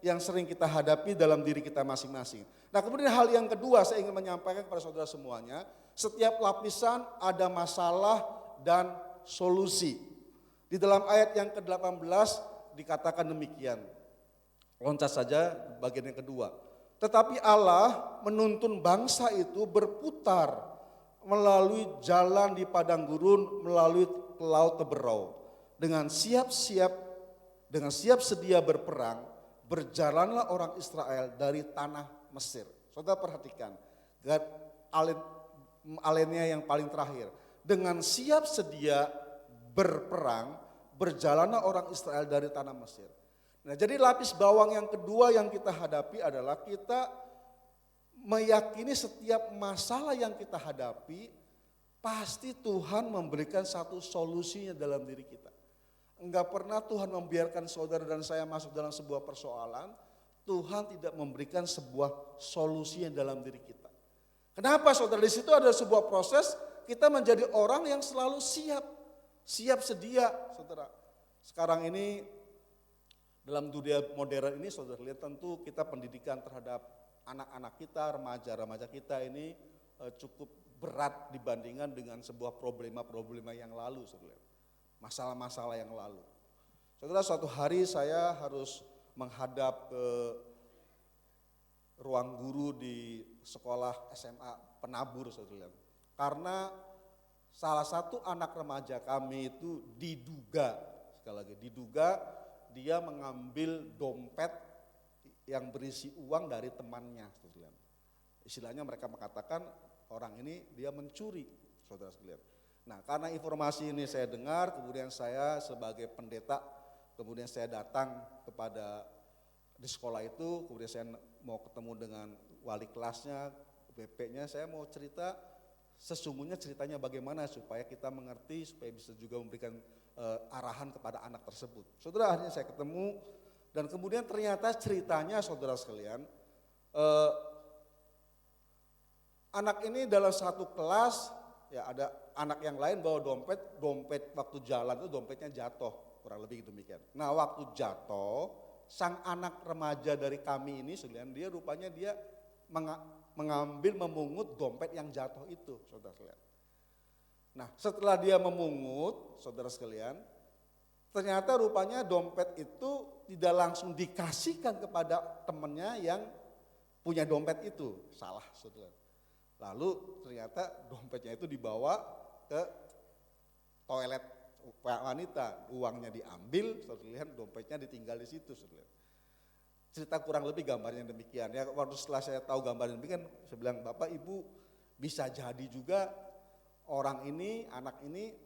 yang sering kita hadapi dalam diri kita masing-masing. Nah kemudian hal yang kedua saya ingin menyampaikan kepada saudara semuanya, setiap lapisan ada masalah dan solusi. Di dalam ayat yang ke-18 dikatakan demikian, loncat saja bagian yang kedua. Tetapi Allah menuntun bangsa itu berputar melalui jalan di padang gurun, melalui laut teberau. Dengan siap sedia berperang, berjalanlah orang Israel dari tanah Mesir. Saudara perhatikan, alennya yang paling terakhir. Dengan siap sedia berperang, berjalanlah orang Israel dari tanah Mesir. Nah, jadi lapis bawang yang kedua yang kita hadapi adalah kita meyakini setiap masalah yang kita hadapi, pasti Tuhan memberikan satu solusinya dalam diri kita. Enggak pernah Tuhan membiarkan saudara dan saya masuk dalam sebuah persoalan, Tuhan tidak memberikan sebuah solusi yang dalam diri kita. Kenapa saudara? Di situ ada sebuah proses, kita menjadi orang yang selalu siap sedia saudara. Sekarang ini dalam dunia modern ini saudara lihat tentu kita pendidikan terhadap anak-anak kita, remaja-remaja kita ini cukup berat dibandingkan dengan sebuah problema-problema yang lalu saudara. Masalah-masalah yang lalu. Saudara, suatu hari saya harus menghadap ke ruang guru di sekolah SMA Penabur, saudara. Karena salah satu anak remaja kami itu diduga, sekali lagi diduga dia mengambil dompet yang berisi uang dari temannya, saudara. Istilahnya mereka mengatakan orang ini dia mencuri, saudara sekalian. Nah karena informasi ini saya dengar, kemudian saya sebagai pendeta, kemudian saya datang kepada di sekolah itu, kemudian saya mau ketemu dengan wali kelasnya, BP-nya, saya mau cerita sesungguhnya ceritanya bagaimana supaya kita mengerti, supaya bisa juga memberikan arahan kepada anak tersebut. Saudara, akhirnya saya ketemu dan kemudian ternyata ceritanya saudara sekalian, anak ini dalam satu kelas, ya ada anak yang lain bawa dompet waktu jalan itu dompetnya jatuh, kurang lebih demikian. Nah waktu jatuh, sang anak remaja dari kami ini sekalian, dia rupanya dia mengambil, memungut dompet yang jatuh itu, saudara sekalian. Nah setelah dia memungut, saudara sekalian, ternyata rupanya dompet itu tidak langsung dikasihkan kepada temannya yang punya dompet itu, salah saudara. Lalu ternyata dompetnya itu dibawa ke toilet wanita, uangnya diambil, saudara lihat dompetnya ditinggal di situ, saudara. Cerita kurang lebih gambarnya demikian. Ya waktu setelah saya tahu gambarnya demikian, saya bilang Bapak Ibu bisa jadi juga orang ini, anak ini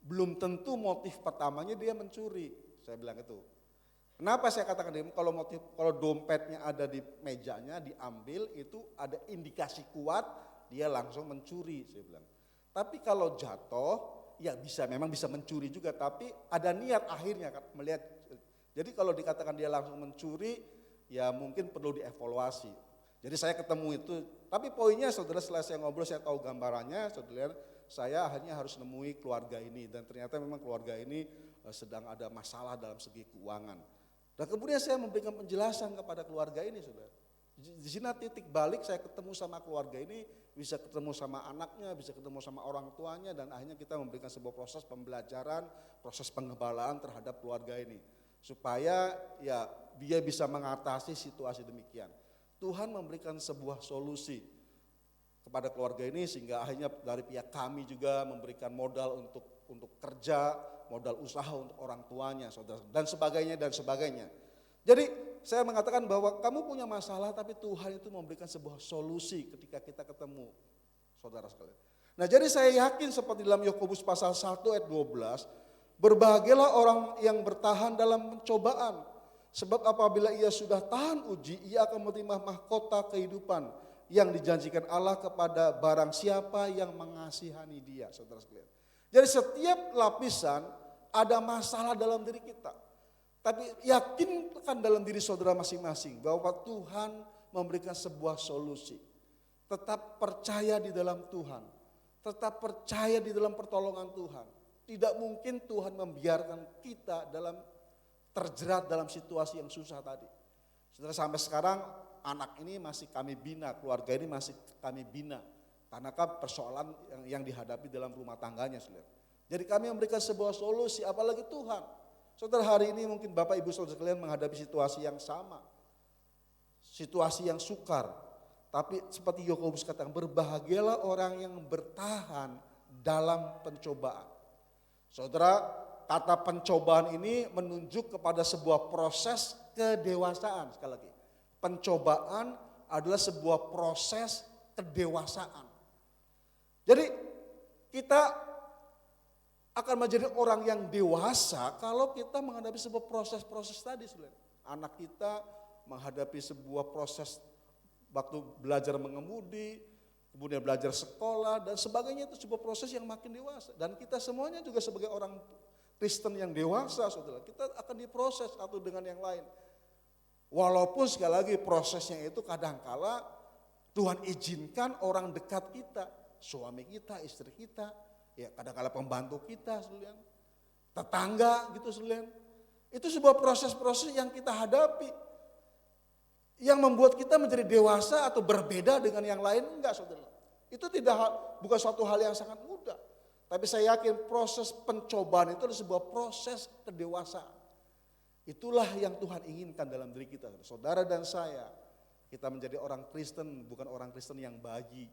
belum tentu motif pertamanya dia mencuri. Saya bilang itu. Kenapa saya katakan ini? Kalau dompetnya ada di mejanya diambil itu ada indikasi kuat dia langsung mencuri, saya bilang. Tapi kalau jatuh ya memang bisa mencuri juga, tapi ada niat akhirnya melihat. Jadi kalau dikatakan dia langsung mencuri ya mungkin perlu dievaluasi. Jadi saya ketemu itu, tapi poinnya saudara setelah saya ngobrol saya tahu gambarannya, saudara saya akhirnya harus nemui keluarga ini dan ternyata memang keluarga ini sedang ada masalah dalam segi keuangan. Dan kemudian saya memberikan penjelasan kepada keluarga ini saudara. Di sini titik balik saya ketemu sama keluarga ini, bisa ketemu sama anaknya, bisa ketemu sama orang tuanya, dan akhirnya kita memberikan sebuah proses pembelajaran, proses pengembalaan terhadap keluarga ini. Supaya ya dia bisa mengatasi situasi demikian. Tuhan memberikan sebuah solusi kepada keluarga ini sehingga akhirnya dari pihak kami juga memberikan modal untuk kerja, modal usaha untuk orang tuanya, saudara, dan sebagainya dan sebagainya. Jadi saya mengatakan bahwa kamu punya masalah tapi Tuhan itu memberikan sebuah solusi ketika kita ketemu, saudara sekalian. Nah jadi saya yakin seperti dalam Yakobus pasal 1 ayat 12, berbahagialah orang yang bertahan dalam pencobaan. Sebab apabila ia sudah tahan uji, ia akan menerima mahkota kehidupan yang dijanjikan Allah kepada barang siapa yang mengasihani dia, saudara sekalian. Jadi setiap lapisan ada masalah dalam diri kita. Tapi yakinkan dalam diri saudara masing-masing bahwa Tuhan memberikan sebuah solusi. Tetap percaya di dalam Tuhan. Tetap percaya di dalam pertolongan Tuhan. Tidak mungkin Tuhan membiarkan kita terjerat dalam situasi yang susah tadi. Saudara, sampai sekarang anak ini masih kami bina, keluarga ini masih kami bina. Karena persoalan yang dihadapi dalam rumah tangganya, saudara. Jadi kami memberikan sebuah solusi, apalagi Tuhan. Saudara, hari ini mungkin Bapak Ibu Saudara sekalian menghadapi situasi yang sama. Situasi yang sukar. Tapi seperti Yakobus katakan, berbahagialah orang yang bertahan dalam pencobaan. Saudara, kata pencobaan ini menunjuk kepada sebuah proses kedewasaan. Sekali lagi, pencobaan adalah sebuah proses kedewasaan. Jadi kita akan menjadi orang yang dewasa kalau kita menghadapi sebuah proses-proses tadi, saudara. Anak kita menghadapi sebuah proses waktu belajar mengemudi, kemudian belajar sekolah dan sebagainya, itu sebuah proses yang makin dewasa. Dan kita semuanya juga sebagai orang Kristen yang dewasa, saudara, kita akan diproses satu dengan yang lain. Walaupun sekali lagi prosesnya itu kadangkala Tuhan izinkan orang dekat kita, suami kita, istri kita, ya kadang-kala pembantu kita, saudara, tetangga gitu, saudara. Itu sebuah proses-proses yang kita hadapi. Yang membuat kita menjadi dewasa atau berbeda dengan yang lain, enggak, saudara. Itu bukan suatu hal yang sangat mudah. Tapi saya yakin proses pencobaan itu adalah sebuah proses kedewasaan. Itulah yang Tuhan inginkan dalam diri kita. Saudara dan saya, kita menjadi orang Kristen, bukan orang Kristen yang bayi.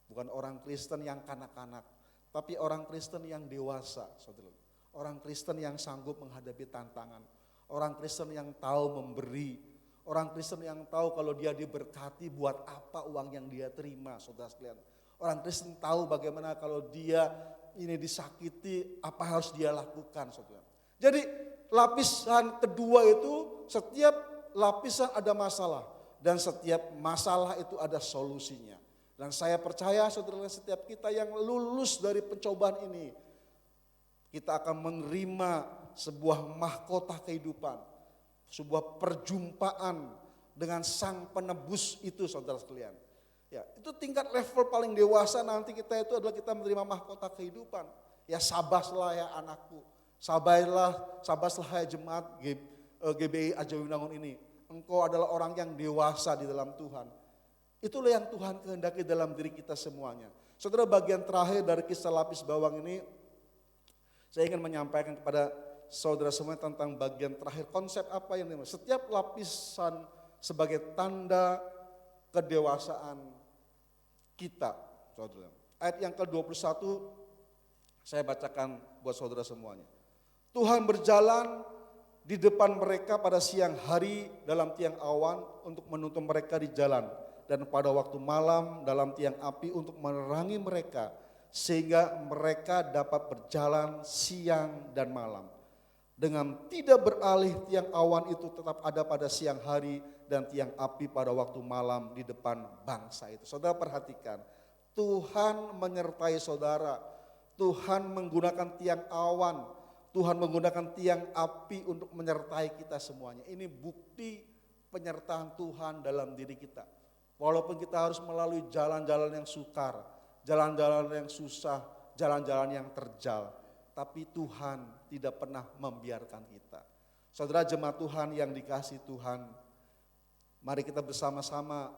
Bukan orang Kristen yang kanak-kanak. Tapi orang Kristen yang dewasa, saudara. Orang Kristen yang sanggup menghadapi tantangan. Orang Kristen yang tahu memberi. Orang Kristen yang tahu kalau dia diberkati buat apa uang yang dia terima, saudara sekalian. Orang Kristen tahu bagaimana kalau dia ini disakiti, apa harus dia lakukan, saudara. Jadi lapisan kedua itu setiap lapisan ada masalah. Dan setiap masalah itu ada solusinya. Dan saya percaya saudara, setiap kita yang lulus dari pencobaan ini, kita akan menerima sebuah mahkota kehidupan, sebuah perjumpaan dengan sang penebus itu, saudara sekalian. Ya, itu tingkat level paling dewasa nanti kita itu adalah kita menerima mahkota kehidupan. Ya sabaslah ya anakku, sabaslah ya jemaat GBI Ajawinangun ini. Engkau adalah orang yang dewasa di dalam Tuhan. Itulah yang Tuhan kehendaki dalam diri kita semuanya. Saudara, bagian terakhir dari kisah lapis bawang ini, saya ingin menyampaikan kepada saudara semua tentang bagian terakhir konsep apa yang dimaksud. Setiap lapisan sebagai tanda kedewasaan kita, saudara. Ayat yang ke-21 saya bacakan buat saudara semuanya. Tuhan berjalan di depan mereka pada siang hari dalam tiang awan untuk menuntun mereka di jalan. Dan pada waktu malam dalam tiang api untuk menerangi mereka, sehingga mereka dapat berjalan siang dan malam. Dengan tidak beralih, tiang awan itu tetap ada pada siang hari dan tiang api pada waktu malam di depan bangsa itu. Saudara perhatikan, Tuhan menyertai saudara. Tuhan menggunakan tiang awan, Tuhan menggunakan tiang api untuk menyertai kita semuanya. Ini bukti penyertaan Tuhan dalam diri kita. Walaupun kita harus melalui jalan-jalan yang sukar, jalan-jalan yang susah, jalan-jalan yang terjal, tapi Tuhan tidak pernah membiarkan kita. Saudara jemaat Tuhan yang dikasihi Tuhan, Mari kita bersama-sama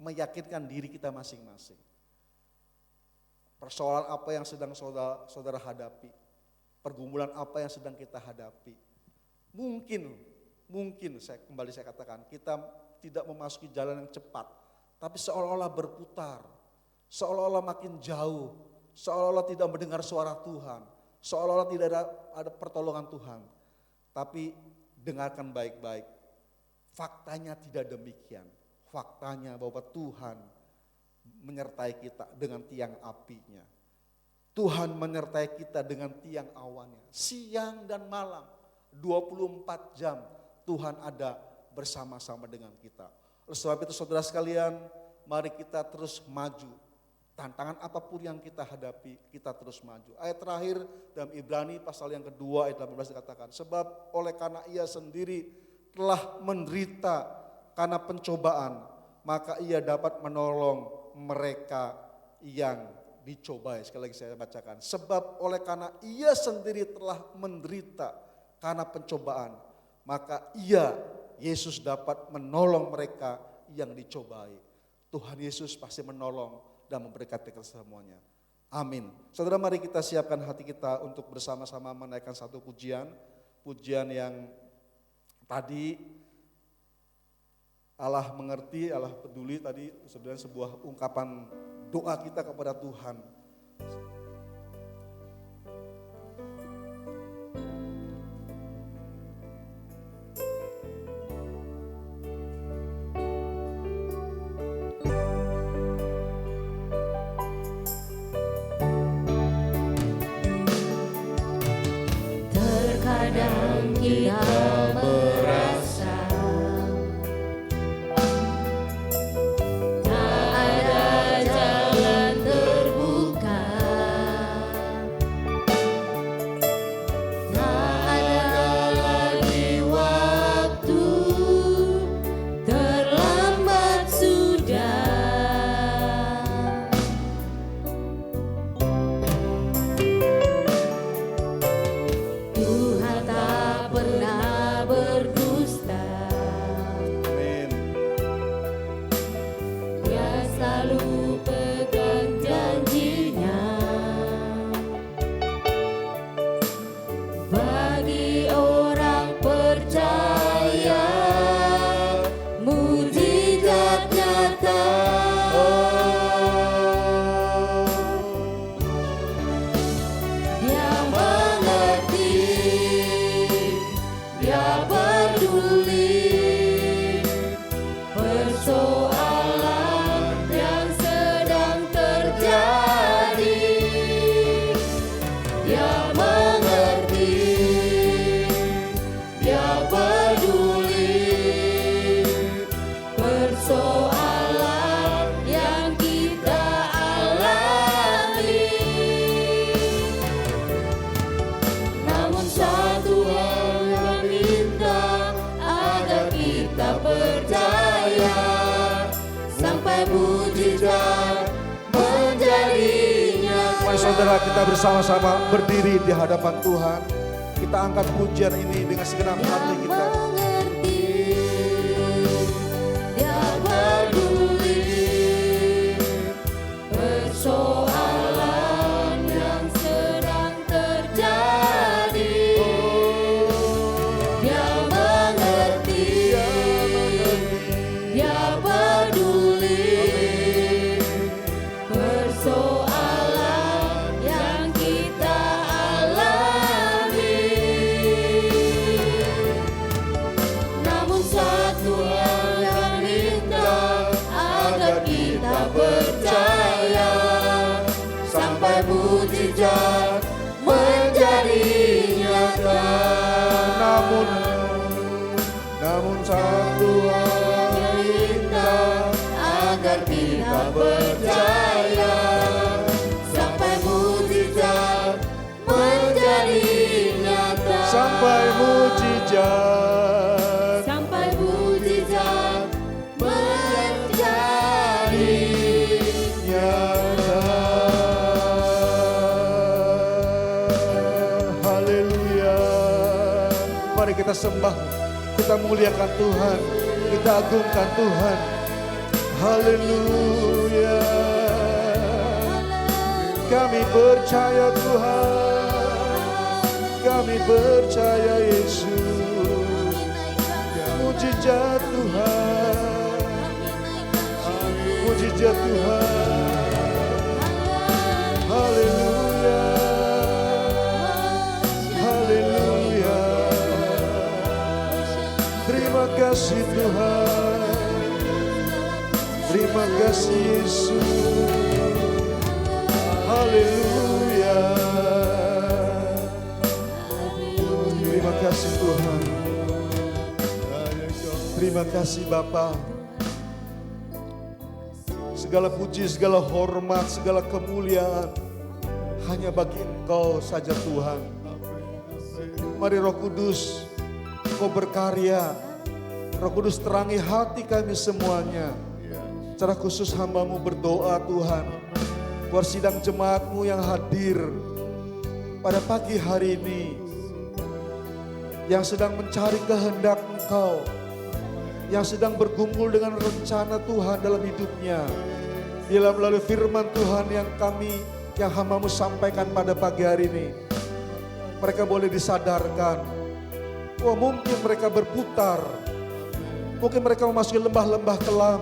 meyakinkan diri kita masing-masing. Persoalan apa yang sedang saudara hadapi, pergumulan apa yang sedang kita hadapi. Mungkin saya katakan, kita tidak memasuki jalan yang cepat, tapi seolah-olah berputar, seolah-olah makin jauh, seolah-olah tidak mendengar suara Tuhan, seolah-olah tidak ada pertolongan Tuhan. Tapi dengarkan baik-baik, faktanya tidak demikian. Faktanya bahwa Tuhan menyertai kita dengan tiang apinya. Tuhan menyertai kita dengan tiang awannya. Siang dan malam, 24 jam Tuhan ada bersama-sama dengan kita. Oleh sebab itu saudara sekalian, mari kita terus maju. Tantangan apapun yang kita hadapi, kita terus maju. Ayat terakhir dalam Ibrani pasal yang kedua ayat 18 dikatakan, sebab oleh karena ia sendiri telah menderita karena pencobaan, maka ia dapat menolong mereka yang dicobai. Sekali lagi saya bacakan, sebab oleh karena ia sendiri telah menderita karena pencobaan, maka ia, Yesus, dapat menolong mereka yang dicobai. Tuhan Yesus pasti menolong dan memberkati kita semuanya. Amin. Saudara, mari kita siapkan hati kita untuk bersama-sama menaikkan satu pujian. Pujian yang tadi Allah mengerti, Allah peduli, tadi sebenarnya sebuah ungkapan doa kita kepada Tuhan. Terkadang kita merasa tak ada jalan terbuka, tak ada lagi waktu, terlambat sudah. Tuhan tak pernah berdusta. Amin. Dia selalu pegang janjinya. Bagi orang percaya, mujizat nyata. Dia mengerti, dia peduli persoalan yang sedang terjadi. Dia mengerti, dia peduli persoalan yang kita alami. Namun satu hal yang minta agar kita percaya, sampai mujizat menjadi nyata. Mari saudara, kita bersama-sama berdiri di hadapan Tuhan. Kita angkat pujian ini dengan segenap hati Dia kita. mengerti, dia peduli persoalan yang sedang terjadi. Dia mengerti, dia peduli persoalan yang kita alami. Namun satu hal yang minta agar kita percaya, sampai mujizat menjadi nyata. Namun satu hal yang minta agar kita percaya, sampai mujizat menjadi nyata. sampai mujizat. Sampai mujizat menjadi Nyata. Haleluya. Mari kita sembah, kita muliakan Tuhan. Kita agungkan Tuhan. Haleluya. Kami percaya Tuhan, kami percaya Yesus. Mujizat Tuhan, mujizat Tuhan. Haleluya, haleluya. Terima kasih Tuhan, terima kasih Yesus. Haleluya. Terima kasih Tuhan. Terima kasih Bapa. Segala puji, segala hormat, segala kemuliaan hanya bagi Engkau saja Tuhan. Mari Roh Kudus, Engkau berkarya. Roh Kudus terangi hati kami semuanya. Secara khusus hamba-Mu berdoa Tuhan, buat sidang jemaat-Mu yang hadir pada pagi hari ini, yang sedang mencari kehendak Engkau, yang sedang bergumul dengan rencana Tuhan dalam hidupnya. Bila melalui firman Tuhan yang hamba-Mu sampaikan pada pagi hari ini, mereka boleh disadarkan. Wah, mungkin mereka berputar, mungkin mereka memasuki lembah-lembah kelam,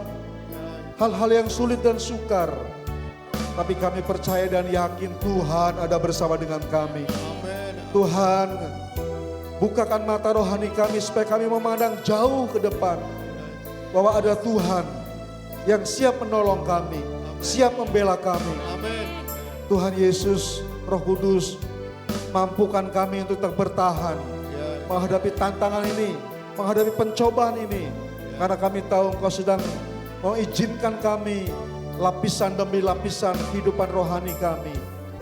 hal-hal yang sulit dan sukar. Tapi kami percaya dan yakin Tuhan ada bersama dengan kami. Tuhan, bukakan mata rohani kami supaya kami memandang jauh ke depan. Bahwa ada Tuhan yang siap menolong kami, siap membela kami. Tuhan Yesus, Roh Kudus, mampukan kami untuk tetap bertahan menghadapi tantangan ini, menghadapi pencobaan ini. Karena kami tahu Engkau sedang mengizinkan kami lapisan demi lapisan kehidupan rohani kami.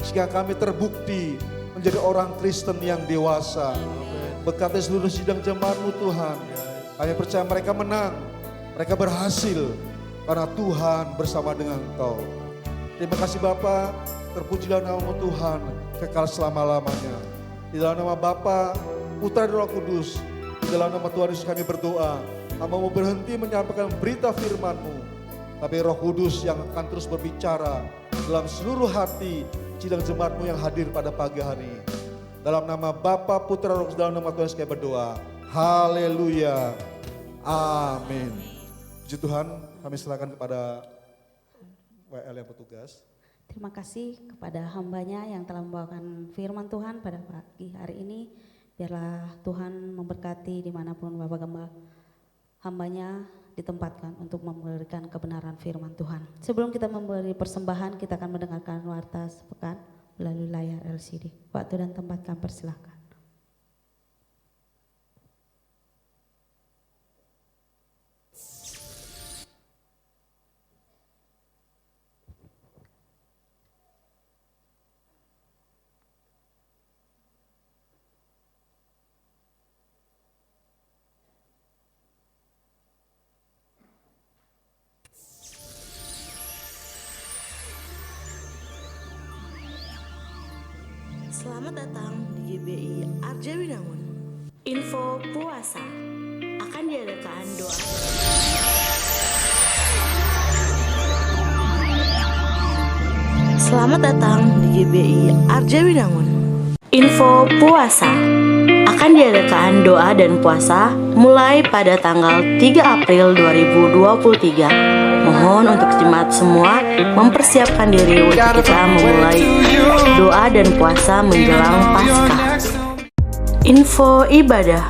Sehingga kami terbukti menjadi orang Kristen yang dewasa. Berkati seluruh sidang jemaat-Mu Tuhan, kami percaya mereka menang, mereka berhasil. Karena Tuhan bersama dengan Engkau. Terima kasih Bapa, terpujilah nama-Mu Tuhan, kekal selama-lamanya. Di dalam nama Bapa, Putra dan Roh Kudus, di dalam nama Tuhan Yesus kami berdoa. Hamba-Mu berhenti menyampaikan berita firman-Mu, tapi Roh Kudus yang akan terus berbicara dalam seluruh hati sidang jemaat-Mu yang hadir pada pagi hari ini. Dalam nama Bapa, Putra, Roh Kudus, dalam nama Tuhan Yesus kami berdoa. Haleluya. Amin. Puji Tuhan, kami silakan kepada WL yang bertugas. Terima kasih kepada hambanya yang telah membawakan firman Tuhan pada pagi hari ini. Biarlah Tuhan memberkati dimanapun Bapak hambanya ditempatkan untuk memberikan kebenaran firman Tuhan. Sebelum kita memberi persembahan, kita akan mendengarkan warta sepekan melalui layar LCD. Waktu dan tempat kami persilahkan. Selamat datang di GBI Arjawinangun. Info puasa akan diadakan doa. Selamat datang di GBI Arjawinangun. Info puasa akan diadakan doa dan puasa mulai pada tanggal 3 April 2023. Mohon untuk jemaat semua mempersiapkan diri untuk kita memulai doa dan puasa menjelang Paskah. Info ibadah.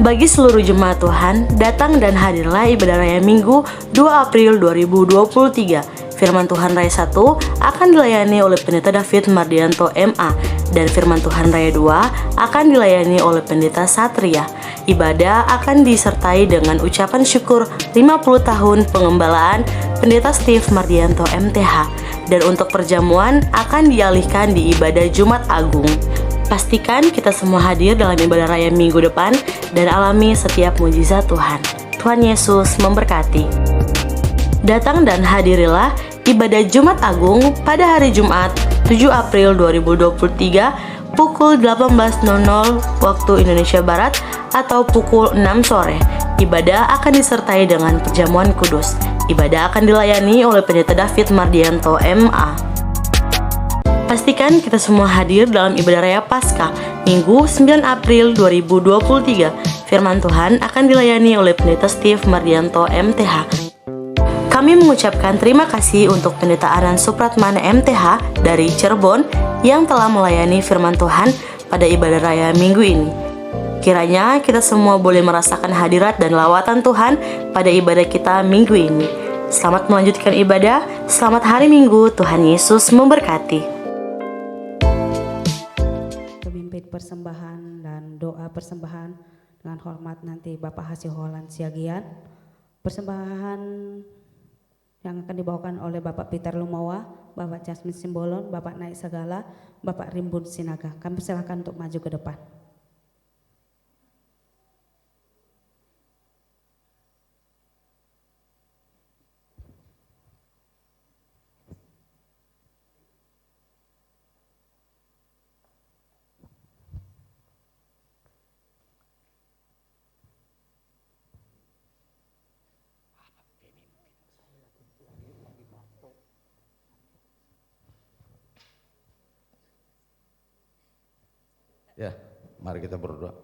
Bagi seluruh jemaat Tuhan, datang dan hadirlah ibadah raya Minggu 2 April 2023. Firman Tuhan Raya 1 akan dilayani oleh Pendeta David Mardianto MA dan Firman Tuhan Raya 2 akan dilayani oleh Pendeta Satria. Ibadah akan disertai dengan ucapan syukur 50 tahun pengembalaan Pendeta Steve Mardianto MTH. Dan untuk perjamuan akan dialihkan di ibadah Jumat Agung. Pastikan kita semua hadir dalam ibadah raya minggu depan dan alami setiap mujizat Tuhan. Tuhan Yesus memberkati. Datang dan hadirilah ibadah Jumat Agung pada hari Jumat 7 April 2023 pukul 18.00 waktu Indonesia Barat atau pukul 6 sore ibadah akan disertai dengan perjamuan kudus. Ibadah akan dilayani oleh Pendeta David Mardianto MA. Pastikan kita semua hadir dalam ibadah raya Paskah Minggu 9 April 2023. Firman Tuhan akan dilayani oleh Pendeta Steve Mardianto MTH. Kami mengucapkan terima kasih untuk Pendeta Aran Supratmana MTH dari Cirebon yang telah melayani firman Tuhan pada ibadah raya minggu ini. Kiranya kita semua boleh merasakan hadirat dan lawatan Tuhan pada ibadah kita minggu ini. Selamat melanjutkan ibadah, selamat hari Minggu, Tuhan Yesus memberkati. Pemimpin persembahan dan doa persembahan dengan hormat nanti Bapak Hasih Holan Siagian. Persembahan yang akan dibawakan oleh Bapak Peter Lumawa, Bapak Jasmine Simbolon, Bapak Naik Segala, Bapak Rimbun Sinaga. Kami silakan untuk maju ke depan. Ya, mari kita berdoa.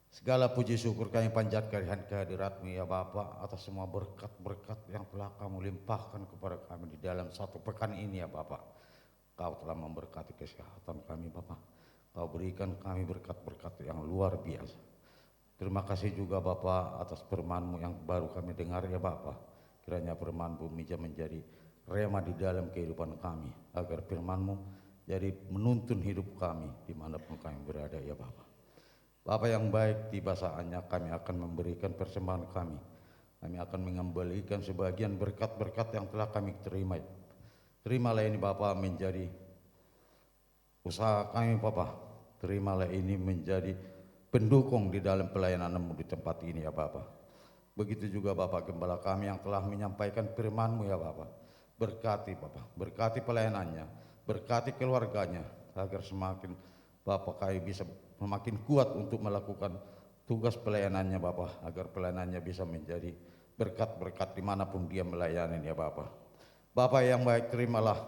Segala puji syukur kami panjatkan kehadirat-Mu ya Bapa atas semua berkat-berkat yang telah Kamu limpahkan kepada kami di dalam satu pekan ini ya Bapa. Kau telah memberkati kesehatan kami Bapa. Kau berikan kami berkat-berkat yang luar biasa. Terima kasih juga Bapa atas firman-Mu yang baru kami dengar ya Bapa. Kiranya firman-Mu bisa menjadi rema di dalam kehidupan kami, agar firman-Mu jadi menuntun hidup kami dimanapun kami berada ya Bapa. Bapa yang baik, tiba saatnya kami akan memberikan persembahan kami. Kami akan mengembalikan sebagian berkat-berkat yang telah kami terima. Terimalah ini Bapa menjadi usaha kami Bapa. Terimalah ini menjadi pendukung di dalam pelayanan-Mu di tempat ini ya Bapa. Begitu juga Bapa Gembala kami yang telah menyampaikan firman-Mu ya Bapa. Berkati Bapa, berkati pelayanannya. Berkati keluarganya agar semakin Bapak kami bisa semakin kuat untuk melakukan tugas pelayanannya Bapak, agar pelayanannya bisa menjadi berkat-berkat dimanapun dia melayani ya Bapak. Bapak yang baik, terimalah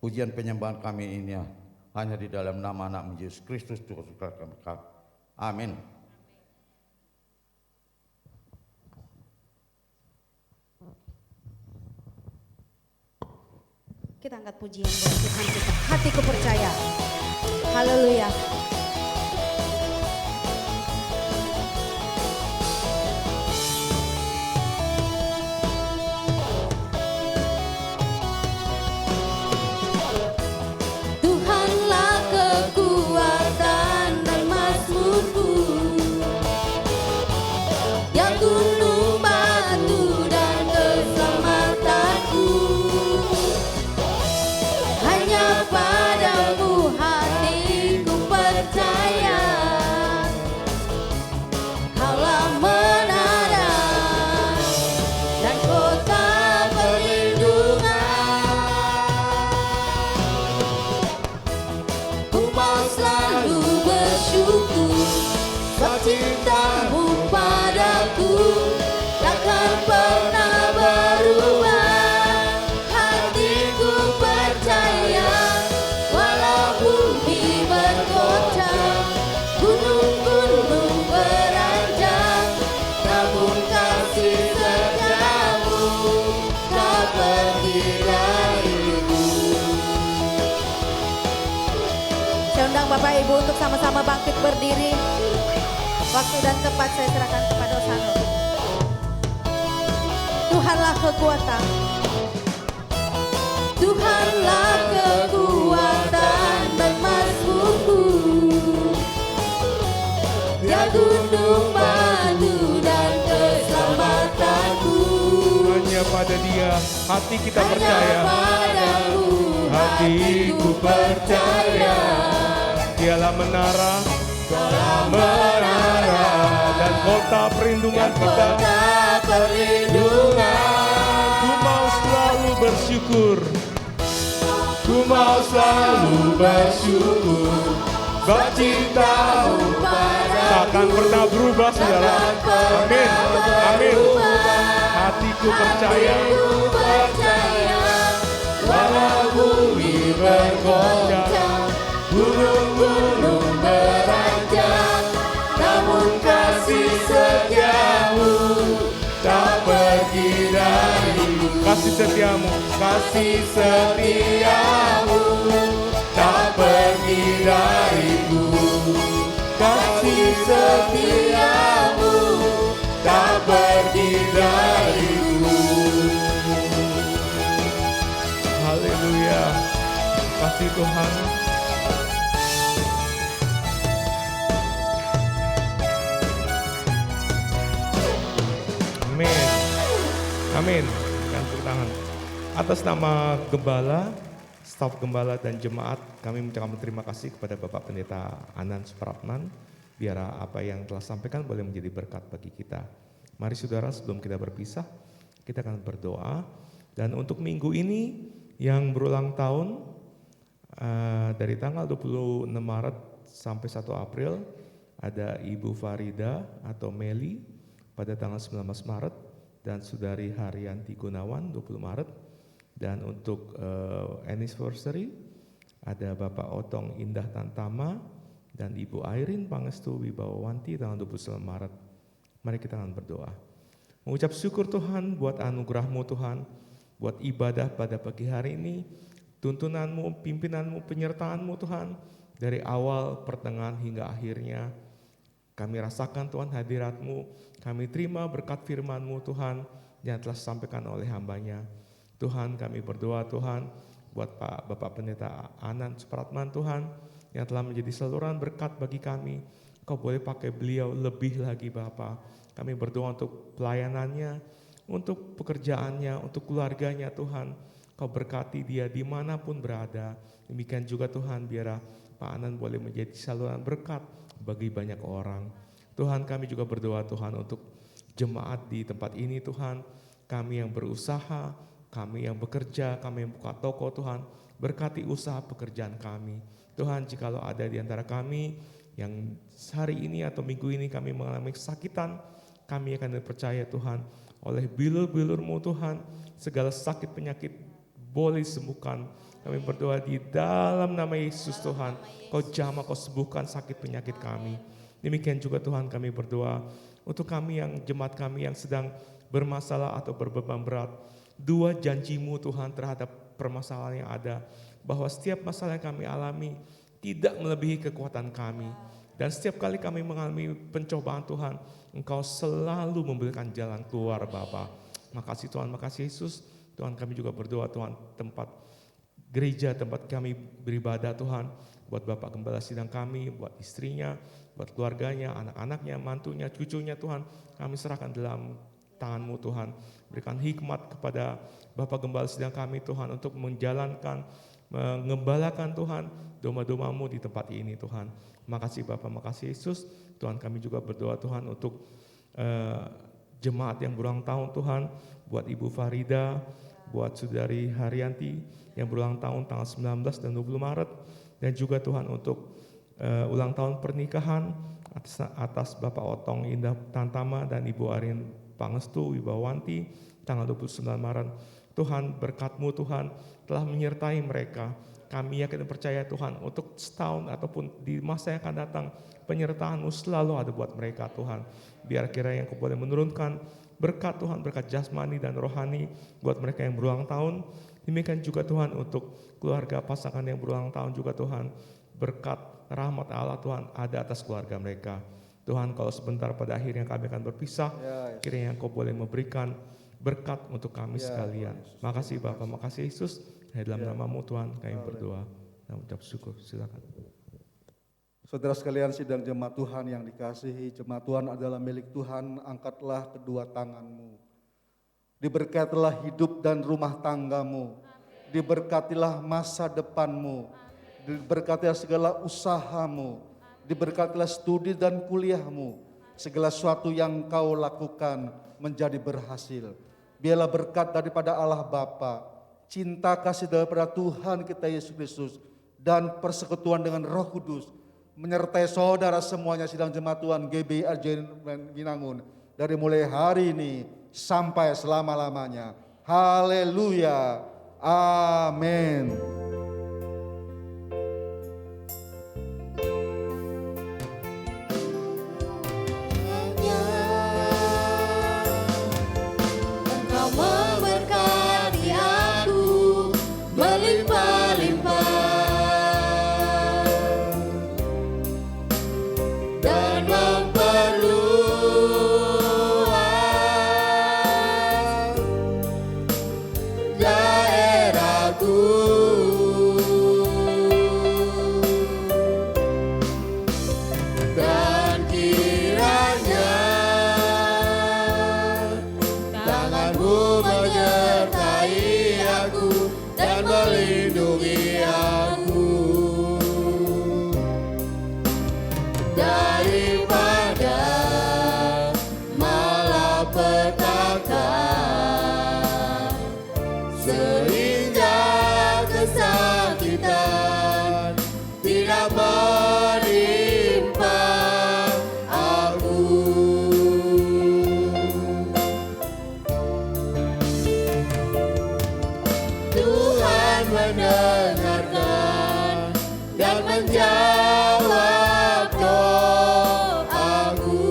pujian penyembahan kami ini ya, hanya di dalam nama anak Yesus Kristus Tuhan kami. Amin. Kita angkat pujian buat Tuhan kita. Hatiku percaya. Haleluya. Tuhanlah kekuatan dan mazmurku, yang gunung batu dan keselamatanku. Hanya padamu hatiku percaya, Kaulah menara dan kota perlindungan. Ku mau selalu bersyukur sebab cinta-Mu padaku takkan pernah berubah. Hatiku percaya, walau bumi bergoncang, gunung-gunung beranjak, namun kasih setiamu tak pergi dariku. Saya undang Bapak Ibu untuk sama-sama bangkit berdiri. Waktu dan tempat saya serahkan kepada Osano. Tuhanlah kekuatan. Tuhanlah kekuatan dan mazmurku, ya gunung batu dan keselamatanku. Hanya pada Dia hati kita Hanya percaya. padamu Hatiku percaya, Dialah menara dan kota perlindungan kita. Kota perlindungan. Ku mau selalu bersyukur. Ku mau selalu bersyukur. Sebab cinta-Mu tak akan pernah berubah, saudara. Amin, amin. Hatiku percaya, walau bumi bergoncang, gunung-gunung beranjak, namun kasih setiamu tak pergi dariku. Kasih setiamu tak pergi dariku. Kasih setiamu tak pergi dariku. Haleluya. Kasih Tuhan. Amin. Amin. Kan tepuk tangan. Atas nama Gembala, staf Gembala dan jemaat, kami mengucapkan terima kasih kepada Bapak Pendeta Anan Supratman. Biar apa yang telah sampaikan boleh menjadi berkat bagi kita. Mari saudara, sebelum kita berpisah, kita akan berdoa. Dan untuk minggu ini yang berulang tahun, dari tanggal 26 Maret sampai 1 April, ada Ibu Farida atau Meli pada tanggal 19 Maret, dan Saudari Haryanti Gunawan 20 Maret. Dan untuk anniversary ada Bapak Otong Indah Tantama dan Ibu Airin Pangestu Wibawawanti tanggal 29 Maret. Mari kita akan berdoa. Mengucap syukur Tuhan buat anugerah-Mu Tuhan, buat ibadah pada pagi hari ini, tuntunan-Mu, pimpinanmu, penyertaan-Mu Tuhan, dari awal, pertengahan hingga akhirnya. Kami rasakan Tuhan hadirat-Mu, kami terima berkat firman-Mu Tuhan yang telah disampaikan oleh hamba-Nya. Tuhan, kami berdoa Tuhan buat Pak Bapak Pendeta Anan Supratman Tuhan yang telah menjadi saluran berkat bagi kami. Kau boleh pakai beliau lebih lagi Bapa. Kami berdoa untuk pelayanannya, untuk pekerjaannya, untuk keluarganya Tuhan. Kau berkati dia dimanapun berada. Demikian juga Tuhan, biar Pak Anan boleh menjadi saluran berkat bagi banyak orang. Tuhan, kami juga berdoa Tuhan untuk jemaat di tempat ini Tuhan. Kami yang berusaha, kami yang bekerja, kami yang buka toko Tuhan, berkati usaha pekerjaan kami. Tuhan, jikalau ada di antara kami yang hari ini atau minggu ini kami mengalami kesakitan, kami akan percaya Tuhan, oleh bilur-bilur-Mu Tuhan, segala sakit penyakit boleh sembuhkan. Kami berdoa di dalam nama Yesus Tuhan, Kau jamah, Kau sembuhkan sakit penyakit kami. Demikian juga Tuhan, kami berdoa untuk kami yang jemaat kami yang sedang bermasalah atau berbeban berat. Dua janji-Mu Tuhan terhadap permasalahan yang ada, bahwa setiap masalah yang kami alami tidak melebihi kekuatan kami. Dan setiap kali kami mengalami pencobaan Tuhan, Engkau selalu memberikan jalan keluar Bapa. Makasih Tuhan, makasih Yesus. Tuhan, kami juga berdoa Tuhan, tempat gereja, tempat kami beribadah Tuhan, buat Bapak Gembala sidang kami, buat istrinya, buat keluarganya, anak-anaknya, mantunya, cucunya Tuhan, kami serahkan dalam tangan-Mu Tuhan. Berikan hikmat kepada Bapak Gembala sidang kami Tuhan, untuk menjalankan, mengembalakan Tuhan, domba-domba-Mu di tempat ini Tuhan. Makasih Bapak, makasih Yesus. Tuhan, kami juga berdoa Tuhan untuk jemaat yang berulang tahun Tuhan, buat Ibu Farida, buat Saudari Haryanti yang berulang tahun tanggal 19 dan 20 Maret, dan juga Tuhan untuk ulang tahun pernikahan atas Bapak Otong Indah Tantama dan Ibu Airin Pangestu Wibawanti tanggal 29 Maret. Tuhan, berkat-Mu Tuhan telah menyertai mereka. Kami yakin dan percaya Tuhan, untuk setahun ataupun di masa yang akan datang, penyertaan-Mu selalu ada buat mereka Tuhan. Biar kiranya Kau boleh menurunkan berkat Tuhan, berkat jasmani dan rohani buat mereka yang berulang tahun. Demikian juga Tuhan untuk keluarga pasangan yang berulang tahun juga Tuhan. Berkat rahmat Allah Tuhan ada atas keluarga mereka. Tuhan, kalau sebentar pada akhirnya kami akan berpisah, kiranya Kau boleh memberikan berkat untuk kami sekalian. Makasih Bapak, makasih Yesus. Dalam nama-Mu Tuhan kami berdoa dan ucap syukur. Silakan. Saudara sekalian, sidang jemaat Tuhan yang dikasihi, jemaat Tuhan adalah milik Tuhan. Angkatlah kedua tangan-Mu. Diberkatilah hidup dan rumah tangga-Mu. Diberkatilah masa depan-Mu. Diberkatilah segala usaha-Mu. Diberkatilah studi dan kuliah-Mu. Segala sesuatu yang Kau lakukan menjadi berhasil. Biarlah berkat daripada Allah Bapa, cinta kasih daripada Tuhan kita Yesus Kristus, dan persekutuan dengan Roh Kudus menyertai saudara semuanya sidang jemaat Tuhan GBI RJ Winangun dari mulai hari ini sampai selama-lamanya. Haleluya. Amin. Engkau memberkati aku berlimpah-limpah dan memperluas daerahku. Dan kiranya tanganmu menyertai aku dan melindungi aku daripada malapetaka, sehingga kesakitan tidak menimpa aku. Tuhan mendengarkan dan menjawab doaku.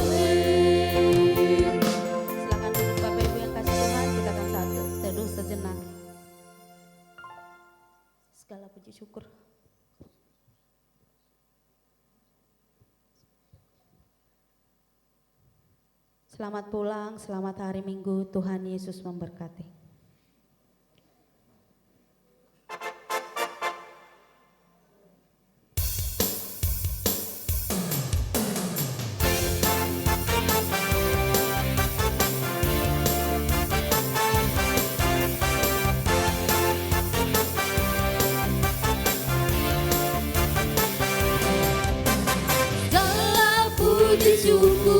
Amin. Silakan duduk Bapak Ibu yang kasih Tuhan, kita akan teduh sejenak. Segala puji syukur. Selamat pulang, selamat hari Minggu, Tuhan Yesus memberkati. Segala puji syukur